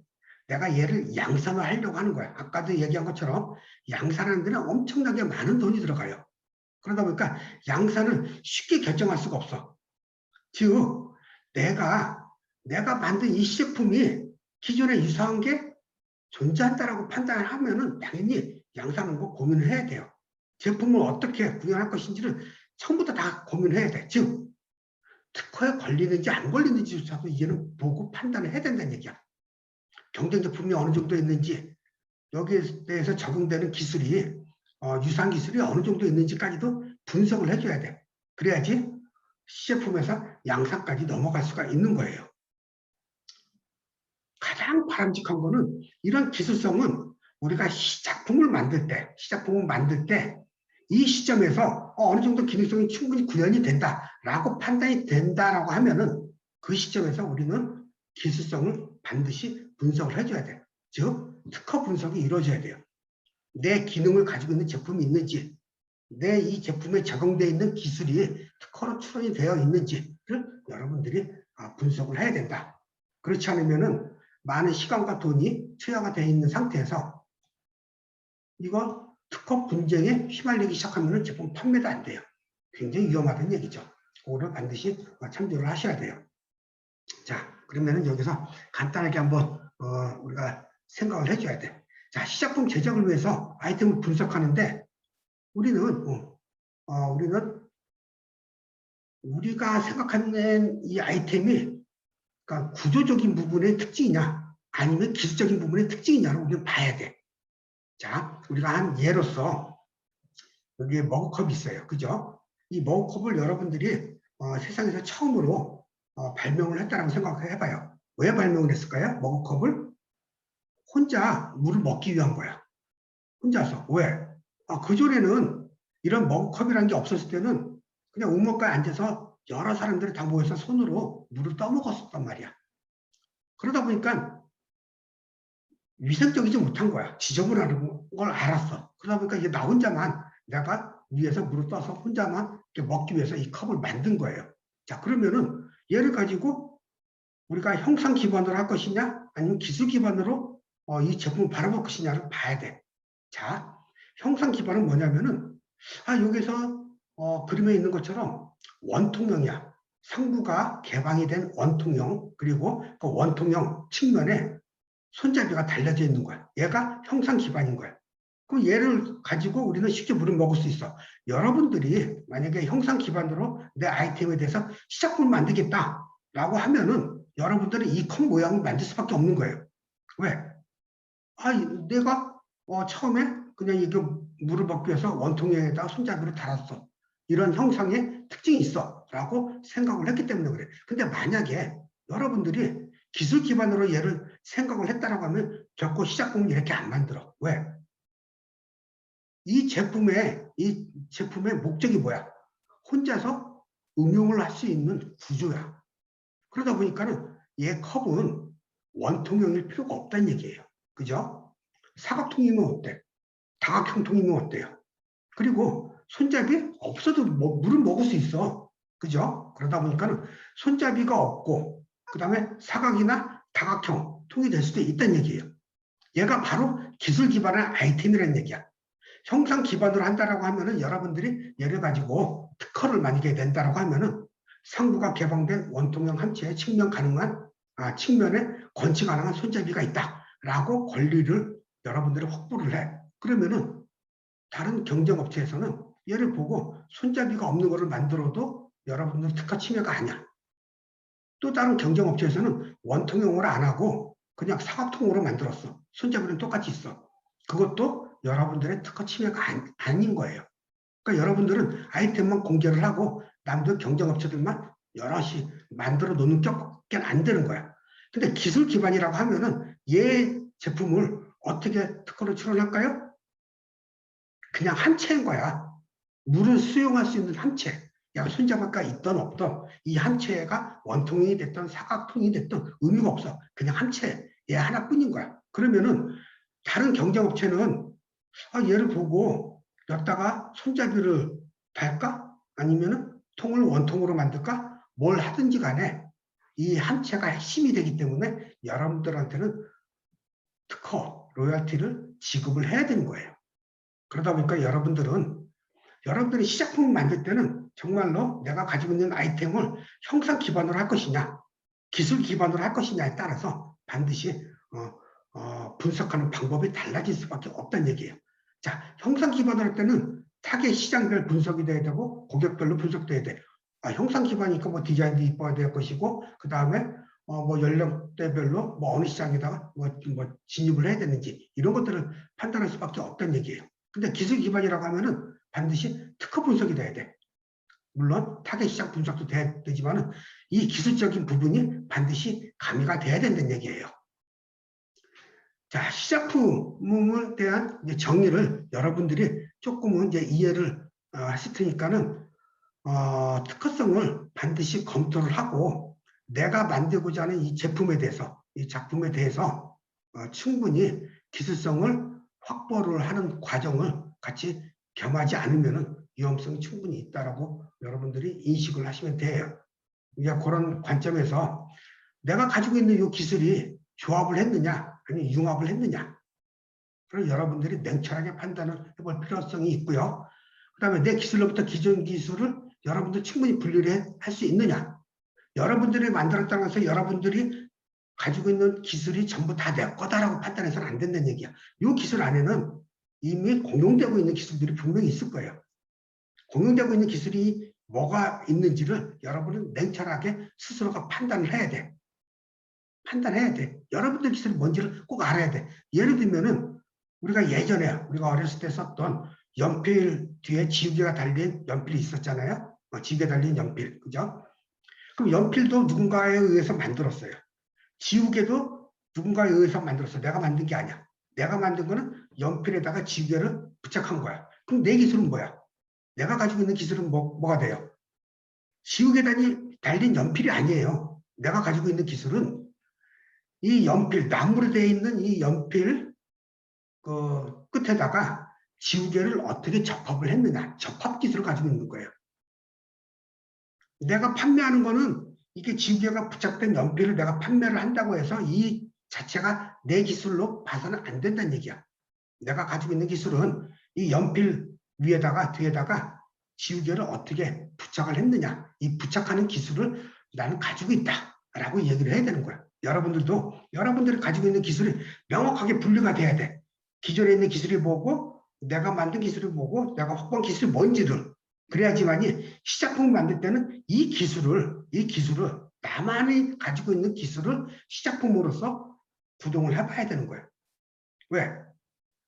내가 얘를 양산을 하려고 하는 거야. 아까도 얘기한 것처럼 양산하는 데는 엄청나게 많은 돈이 들어가요. 그러다 보니까 양산을 쉽게 결정할 수가 없어. 즉, 내가 만든 이 시제품이 기존에 유사한 게 존재한다라고 판단을 하면은 당연히 양산하고 고민을 해야 돼요. 제품을 어떻게 구현할 것인지를 처음부터 다 고민해야 돼. 즉 특허에 걸리는지 안 걸리는지조차도 이제는 보고 판단을 해야 된다는 얘기야. 경쟁 제품이 어느 정도 있는지, 여기에 대해서 적용되는 기술이 유사한 기술이 어느 정도 있는지까지도 분석을 해줘야 돼. 그래야지 시제품에서 양산까지 넘어갈 수가 있는 거예요. 가장 바람직한 거는 이런 기술성은 우리가 시작품을 만들 때 이 시점에서 어느 정도 기능성이 충분히 구현이 된다라고 판단이 된다라고 하면은 그 시점에서 우리는 기술성을 반드시 분석을 해줘야 돼요. 즉 특허 분석이 이루어져야 돼요. 내 기능을 가지고 있는 제품이 있는지, 내 이 제품에 적용되어 있는 기술이 특허로 출원이 되어 있는지를 여러분들이 분석을 해야 된다. 그렇지 않으면은 많은 시간과 돈이 투여가 되어 있는 상태에서 이거 특허 분쟁에 휘말리기 시작하면 제품 판매도 안 돼요. 굉장히 위험하다는 얘기죠. 그거를 반드시 참조를 하셔야 돼요. 자, 그러면은 여기서 간단하게 한번 우리가 생각을 해줘야 돼. 자, 시작품 제작을 위해서 아이템을 분석하는데 우리는 우리가 생각하는 이 아이템이 그러니까 구조적인 부분의 특징이냐 아니면 기술적인 부분의 특징이냐를 우리는 봐야 돼. 자, 우리가 한 예로서 여기에 머그컵이 있어요. 그죠? 이 머그컵을 여러분들이 세상에서 처음으로 발명을 했다라고 생각을 해봐요. 왜 발명을 했을까요? 머그컵을 혼자 물을 먹기 위한 거야. 혼자서. 왜? 그전에는 이런 머그컵이라는 게 없었을 때는 그냥 우물가에 앉아서 여러 사람들이 다 모여서 손으로 물을 떠먹었었단 말이야. 그러다 보니까 위생적이지 못한 거야. 지저분한 걸 알았어. 그러다 보니까 이제 나 혼자만 내가 위에서 물을 떠서 혼자만 먹기 위해서 이 컵을 만든 거예요. 자, 그러면은 얘를 가지고 우리가 형상 기반으로 할 것이냐 아니면 기술 기반으로 이 제품을 바라볼 것이냐를 봐야 돼. 자, 형상 기반은 뭐냐면은 여기서 그림에 있는 것처럼 원통형이야. 상부가 개방이 된 원통형, 그리고 그 원통형 측면에 손잡이가 달려져 있는 거야. 얘가 형상 기반인 거야. 그럼 얘를 가지고 우리는 쉽게 물을 먹을 수 있어. 여러분들이 만약에 형상 기반으로 내 아이템에 대해서 시작품을 만들겠다라고 하면은 여러분들이 이 컵 모양을 만들 수밖에 없는 거예요. 왜? 내가 처음에 그냥 이게 물을 먹기 위해서 원통형에다가 손잡이를 달았어. 이런 형상의 특징이 있어. 라고 생각을 했기 때문에 그래. 근데 만약에 여러분들이 기술 기반으로 얘를 생각을 했다라고 하면 결코 시작품을 이렇게 안 만들어. 왜? 이 제품의 목적이 뭐야? 혼자서 응용을 할 수 있는 구조야. 그러다 보니까는 얘 컵은 원통형일 필요가 없다는 얘기예요. 그죠? 사각통이면 어때? 다각형통이면 어때요? 그리고 손잡이 없어도 물을 먹을 수 있어. 그죠? 그러다 보니까는 손잡이가 없고 그 다음에 사각이나 다각형 통이 될 수도 있다는 얘기예요. 얘가 바로 기술 기반의 아이템이라는 얘기야. 형상 기반으로 한다라고 하면은 여러분들이 얘를 가지고 특허를 만약에 낸다라고 하면은 상부가 개방된 원통형 함체에 측면에 건치 가능한 손잡이가 있다라고 권리를 여러분들이 확보를 해. 그러면은 다른 경쟁업체에서는 얘를 보고 손잡이가 없는 거를 만들어도 여러분들 특허 침해가 아니야. 또 다른 경쟁업체에서는 원통형으로 안 하고 그냥 사각통으로 만들었어. 손잡이는 똑같이 있어. 그것도 여러분들의 특허 침해가 아닌 거예요. 그러니까 여러분들은 아이템만 공개를 하고 남들 경쟁업체들만 여럿이 만들어 놓는 격밖에 안 되는 거야. 근데 기술 기반이라고 하면은 얘 제품을 어떻게 특허를 출원할까요? 그냥 함체인 거야. 물을 수용할 수 있는 함체. 야, 손잡이가 있던 없던 이 함체가 원통형이 됐던 사각통이 됐던 의미가 없어. 그냥 함체 얘 하나뿐인 거야. 그러면은 다른 경쟁업체는 얘를 보고 여기다가 손잡이를 달까? 아니면은 통을 원통으로 만들까? 뭘 하든지 간에 이 함체가 핵심이 되기 때문에 여러분들한테는 특허, 로열티를 지급을 해야 되는 거예요. 그러다 보니까 여러분들이 시작품을 만들 때는 정말로 내가 가지고 있는 아이템을 형상 기반으로 할 것이냐, 기술 기반으로 할 것이냐에 따라서 반드시 분석하는 방법이 달라질 수밖에 없다는 얘기예요. 자, 형상 기반으로 할 때는 타겟 시장별 분석이 돼야 되고 고객별로 분석돼야 돼. 형상 기반이니까 뭐 디자인도 이뻐야 될 것이고 그 다음에 뭐 연령대별로 뭐 어느 시장에다가 뭐 진입을 해야 되는지 이런 것들을 판단할 수밖에 없다는 얘기예요. 근데 기술 기반이라고 하면은 반드시 특허 분석이 돼야 돼. 물론 타겟 시장 분석도 되지만은 이 기술적인 부분이 반드시 가미가 돼야 된다는 얘기예요. 자, 시작품에 대한 이제 정의를 여러분들이 조금은 이제 이해를 하실 테니까는 특허성을 반드시 검토를 하고 내가 만들고자 하는 이 제품에 대해서, 이 작품에 대해서 충분히 기술성을 확보를 하는 과정을 같이 겸하지 않으면 위험성이 충분히 있다라고 여러분들이 인식을 하시면 돼요. 이제 그런 관점에서 내가 가지고 있는 이 기술이 조합을 했느냐, 아니면 융합을 했느냐. 그걸 여러분들이 냉철하게 판단을 해볼 필요성이 있고요. 그 다음에 내 기술로부터 기존 기술을 여러분들 충분히 분리를 할 수 있느냐. 여러분들이 만들었다고 해서 여러분들이 가지고 있는 기술이 전부 다 내 거다라고 판단해서는 안 된다는 얘기야. 이 기술 안에는 이미 공용되고 있는 기술들이 분명히 있을 거예요. 공용되고 있는 기술이 뭐가 있는지를 여러분은 냉철하게 스스로가 판단을 해야 돼. 판단해야 돼. 여러분들 기술이 뭔지를 꼭 알아야 돼. 예를 들면은 우리가 예전에 우리가 어렸을 때 썼던 연필 뒤에 지우개가 달린 연필이 있었잖아요. 지우개 달린 연필, 그죠? 그럼 연필도 누군가에 의해서 만들었어요. 지우개도 누군가에 의해서 만들었어. 내가 만든 게 아니야. 내가 만든 거는 연필에다가 지우개를 부착한 거야. 그럼 내 기술은 뭐야? 내가 가지고 있는 기술은 뭐가 돼요? 지우개 달린 연필이 아니에요. 내가 가지고 있는 기술은 이 연필, 나무로 되어 있는 이 연필 그 끝에다가 지우개를 어떻게 접합을 했느냐. 접합 기술을 가지고 있는 거예요. 내가 판매하는 거는 이게 지우개가 부착된 연필을 내가 판매를 한다고 해서 이 자체가 내 기술로 봐서는 안 된다는 얘기야. 내가 가지고 있는 기술은 이 연필 위에다가 뒤에다가 지우개를 어떻게 부착을 했느냐. 이 부착하는 기술을 나는 가지고 있다라고 얘기를 해야 되는 거야. 여러분들도 여러분들이 가지고 있는 기술이 명확하게 분리가 돼야 돼. 기존에 있는 기술이 뭐고 내가 만든 기술이 뭐고 내가 확보한 기술이 뭔지를 그래야지만이 시작품을 만들 때는 이 기술을 나만이 가지고 있는 기술을 시작품으로서 구동을 해봐야 되는 거예요. 왜?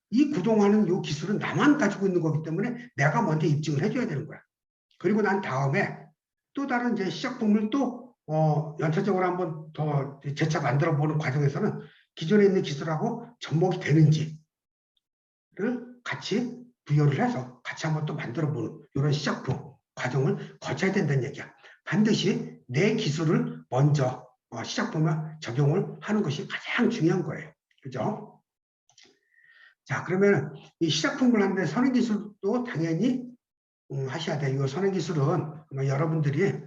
이 구동하는 이 기술은 나만 가지고 있는 거기 때문에 내가 먼저 입증을 해줘야 되는 거야. 그리고 난 다음에 또 다른 이제 시작품을 또 연차적으로 한번 더 재차 만들어 보는 과정에서는 기존에 있는 기술하고 접목이 되는지를 같이 부여를 해서 같이 한번 또 만들어 보는 이런 시작품 과정을 거쳐야 된다는 얘기야. 반드시 내 기술을 먼저 시작품에 적용을 하는 것이 가장 중요한 거예요. 그죠? 자, 그러면 이 시작품을 하는데 선행기술도 당연히 하셔야 돼요. 이 선행기술은 여러분들이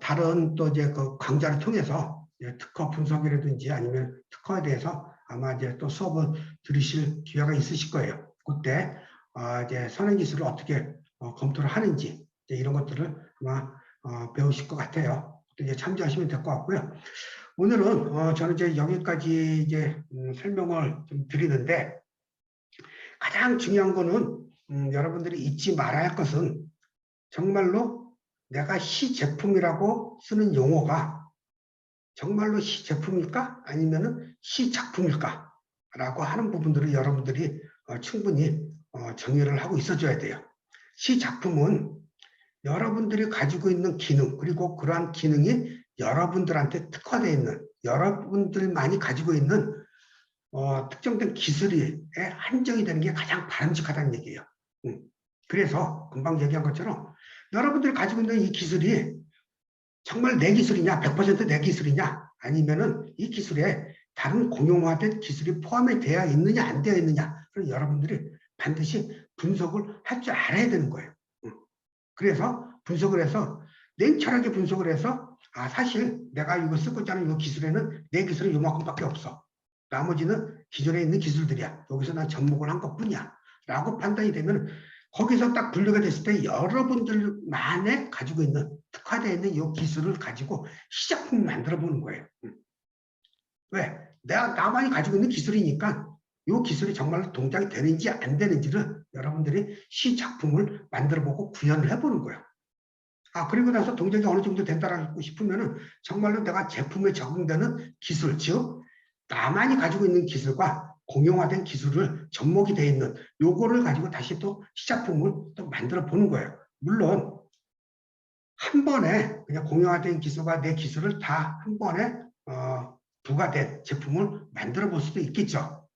다른 또 이제 그 강좌를 통해서 특허 분석이라든지 아니면 특허에 대해서 아마 이제 또 수업을 들으실 기회가 있으실 거예요. 그때 이제 선행기술을 어떻게 검토를 하는지 이런 것들을 아마 배우실 것 같아요. 이제 참조하시면 될 것 같고요. 오늘은 저는 이제 여기까지 이제 설명을 좀 드리는데 가장 중요한 거는 여러분들이 잊지 말아야 할 것은 정말로 내가 시제품이라고 쓰는 용어가 정말로 시제품일까? 아니면은 시작품일까? 라고 하는 부분들을 여러분들이 충분히 정의를 하고 있어줘야 돼요. 시작품은 여러분들이 가지고 있는 기능, 그리고 그러한 기능이 여러분들한테 특화되어 있는, 여러분들만이 가지고 있는 특정된 기술에 한정이 되는 게 가장 바람직하다는 얘기예요. 그래서 금방 얘기한 것처럼 여러분들이 가지고 있는 이 기술이 정말 내 기술이냐, 100% 내 기술이냐, 아니면은 이 기술에 다른 공용화된 기술이 포함이 되어 있느냐, 안 되어 있느냐, 그럼 여러분들이 반드시 분석을 할 줄 알아야 되는 거예요. 그래서 분석을 해서 냉철하게 분석을 해서 사실 내가 이거 쓰고자 하는 이 기술에는 내 기술은 요만큼밖에 없어. 나머지는 기존에 있는 기술들이야. 여기서 난 접목을 한 것뿐이야. 라고 판단이 되면 거기서 딱 분류가 됐을 때 여러분들만의 가지고 있는 특화되어 있는 이 기술을 가지고 시작품을 만들어 보는 거예요. 왜? 나만이 가지고 있는 기술이니까 이 기술이 정말로 동작이 되는지 안 되는지를 여러분들이 시작품을 만들어보고 구현을 해보는 거예요. 그리고 나서 동작이 어느 정도 된다고 싶으면은 정말로 내가 제품에 적용되는 기술, 즉 나만이 가지고 있는 기술과 공용화된 기술을 접목이 되어 있는 요거를 가지고 다시 또 시작품을 또 만들어 보는 거예요. 물론 한 번에 그냥 공용화된 기술과 내 기술을 다 한 번에 부가된 제품을 만들어 볼 수도 있겠죠.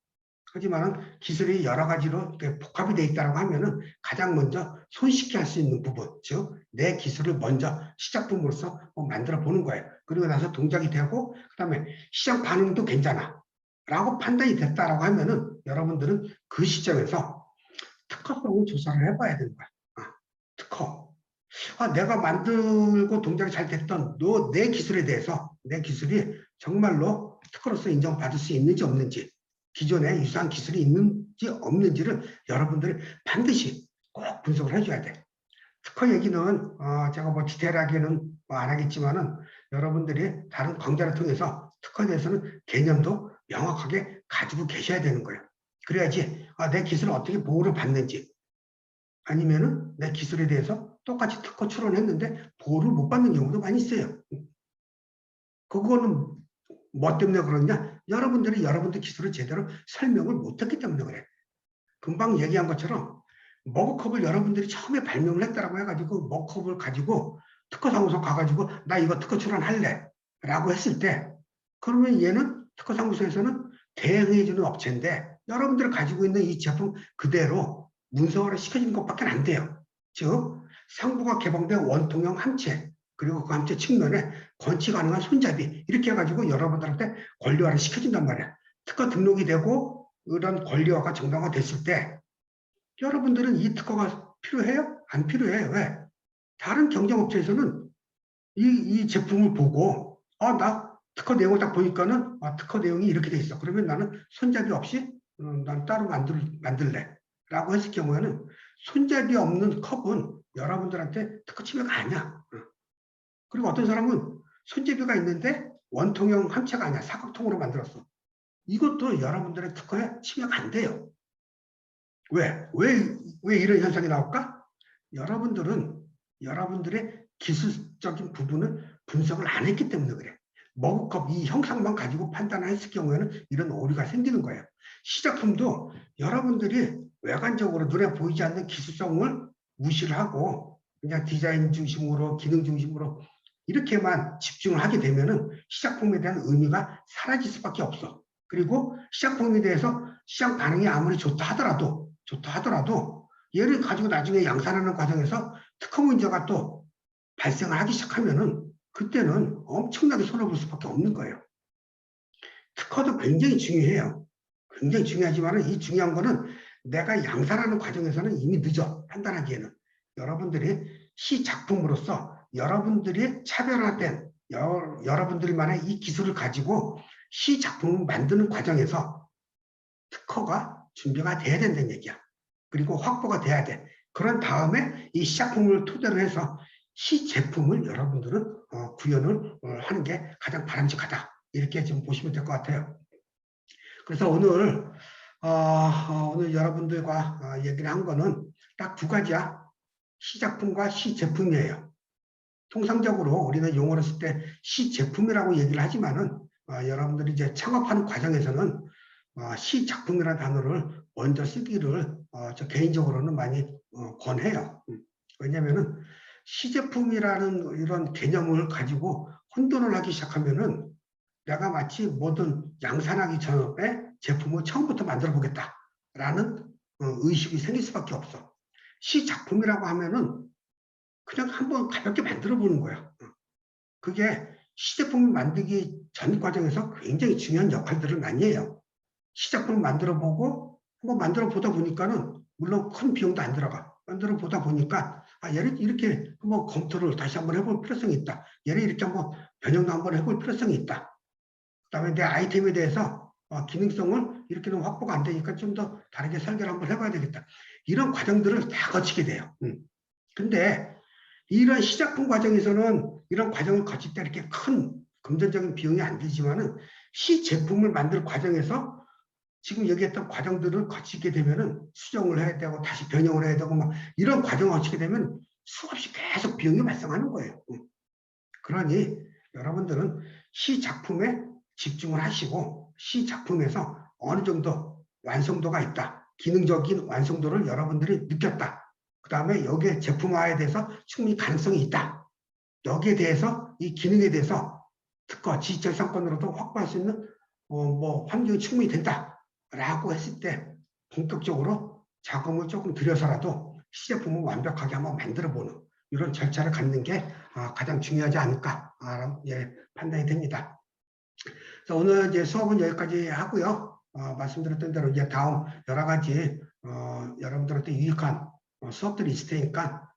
하지만 기술이 여러 가지로 복합이 되어 있다고 하면은 가장 먼저 손쉽게 할 수 있는 부분, 즉 내 기술을 먼저 시작품으로서 만들어 보는 거예요. 그리고 나서 동작이 되고 그다음에 시장 반응도 괜찮아 라고 판단이 됐다라고 하면은 여러분들은 그 시점에서 특허성을 조사를 해봐야 되는 거야. 특허. 내가 만들고 동작이 잘 됐던 내 기술에 대해서 내 기술이 정말로 특허로서 인정받을 수 있는지 없는지, 기존에 유사한 기술이 있는지 없는지를 여러분들이 반드시 꼭 분석을 해줘야 돼. 특허 얘기는 제가 디테일하게는 안 하겠지만은 여러분들이 다른 강좌를 통해서 특허에 대해서는 개념도 명확하게 가지고 계셔야 되는 거예요. 그래야지 내 기술을 어떻게 보호를 받는지, 아니면은 내 기술에 대해서 똑같이 특허 출원했는데 보호를 못 받는 경우도 많이 있어요. 그거는 뭐 때문에 그러냐? 여러분들이 여러분들 기술을 제대로 설명을 못했기 때문에 그래. 금방 얘기한 것처럼 머그컵을 여러분들이 처음에 발명을 했다라고 해가지고 머그컵을 가지고 특허사무소 가가지고 나 이거 특허 출원할래 라고 했을 때, 그러면 얘는 특허사무소에서는 대행해주는 업체인데 여러분들이 가지고 있는 이 제품 그대로 문서화를 시켜주는 것밖에 안 돼요. 즉 상부가 개방된 원통형 함체, 그리고 그 함체 측면에 건치 가능한 손잡이, 이렇게 해가지고 여러분들한테 권리화를 시켜준단 말이야. 특허 등록이 되고 이런 권리화가 정당화됐을 때 여러분들은 이 특허가 필요해요? 안 필요해요. 왜? 다른 경쟁업체에서는 이 제품을 보고 나 특허 내용을 딱 보니까는 특허 내용이 이렇게 돼 있어. 그러면 나는 손잡이 없이 난 따로 만들래 라고 했을 경우에는 손잡이 없는 컵은 여러분들한테 특허 침해가 아니야. 그리고 어떤 사람은 손잡이가 있는데 원통형 함체가 아니야. 사각통으로 만들었어. 이것도 여러분들의 특허에 침해가 안 돼요. 왜 이런 현상이 나올까? 여러분들은 여러분들의 기술적인 부분을 분석을 안 했기 때문에 그래. 머그컵 이 형상만 가지고 판단을 했을 경우에는 이런 오류가 생기는 거예요. 시작품도 여러분들이 외관적으로 눈에 보이지 않는 기술성을 무시를 하고 그냥 디자인 중심으로 기능 중심으로 이렇게만 집중을 하게 되면은 시작품에 대한 의미가 사라질 수밖에 없어. 그리고 시작품에 대해서 시장 반응이 아무리 좋다 하더라도 얘를 가지고 나중에 양산하는 과정에서 특허 문제가 또 발생을 하기 시작하면은 그때는 엄청나게 손해볼 수밖에 없는 거예요. 특허도 굉장히 중요해요. 굉장히 중요하지만 이 중요한 거는 내가 양산하는 과정에서는 이미 늦어 판단하기에는. 여러분들이 시작품으로서 여러분들이 차별화된 여러분들만의 이 기술을 가지고 시작품을 만드는 과정에서 특허가 준비가 돼야 된다는 얘기야. 그리고 확보가 돼야 돼. 그런 다음에 이 시작품을 토대로 해서 시제품을 여러분들은 구현을 하는 게 가장 바람직하다. 이렇게 좀 보시면 될 것 같아요. 그래서 오늘 여러분들과 얘기를 한 거는 딱 두 가지야. 시작품과 시제품이에요. 통상적으로 우리는 용어를 쓸 때 시제품이라고 얘기를 하지만은 여러분들이 이제 창업하는 과정에서는 시작품이라는 단어를 먼저 쓰기를 저 개인적으로는 많이 권해요. 왜냐하면은 시제품이라는 이런 개념을 가지고 혼돈을 하기 시작하면은 내가 마치 뭐든 양산하기 전에 제품을 처음부터 만들어 보겠다라는 의식이 생길 수밖에 없어. 시작품이라고 하면은 그냥 한번 가볍게 만들어 보는 거야. 그게 시제품을 만들기 전 과정에서 굉장히 중요한 역할들을 많이 해요. 시작품을 만들어 보고 한번 만들어 보다 보니까는 물론 큰 비용도 안 들어가. 만들어 보다 보니까 얘를 이렇게 한번 검토를 다시 한번 해볼 필요성이 있다. 얘를 이렇게 한번 변형도 한번 해볼 필요성이 있다. 그다음에 내 아이템에 대해서 기능성을 이렇게는 확보가 안 되니까 좀 더 다르게 설계를 한번 해봐야 되겠다. 이런 과정들을 다 거치게 돼요. 근데 이런 시작품 과정에서는 이런 과정을 거칠 때 이렇게 큰 금전적인 비용이 안 들지만은 시제품을 만들 과정에서 지금 얘기했던 과정들을 거치게 되면은 수정을 해야 되고 다시 변형을 해야 되고 막 이런 과정을 거치게 되면 수없이 계속 비용이 발생하는 거예요. 그러니 여러분들은 시작품에 집중을 하시고 시작품에서 어느 정도 완성도가 있다. 기능적인 완성도를 여러분들이 느꼈다. 그 다음에 여기에 제품화에 대해서 충분히 가능성이 있다. 여기에 대해서 이 기능에 대해서 특허, 지적상권으로도 확보할 수 있는 뭐 환경이 충분히 된다라고 했을 때 본격적으로 자금을 조금 들여서라도 시제품을 완벽하게 한번 만들어보는 이런 절차를 갖는 게 가장 중요하지 않을까 판단이 됩니다. 그래서 오늘 이제 수업은 여기까지 하고요. 말씀드렸던 대로 이제 다음 여러 가지 여러분들한테 유익한 수업들이 있을 테니까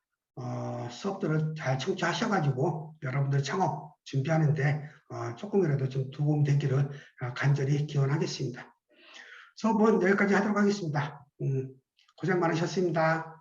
수업들을 잘 청취하셔가지고 여러분들 창업 준비하는데 조금이라도 좀 도움 되기를 간절히 기원하겠습니다. 수업은 여기까지 하도록 하겠습니다. 고생 많으셨습니다.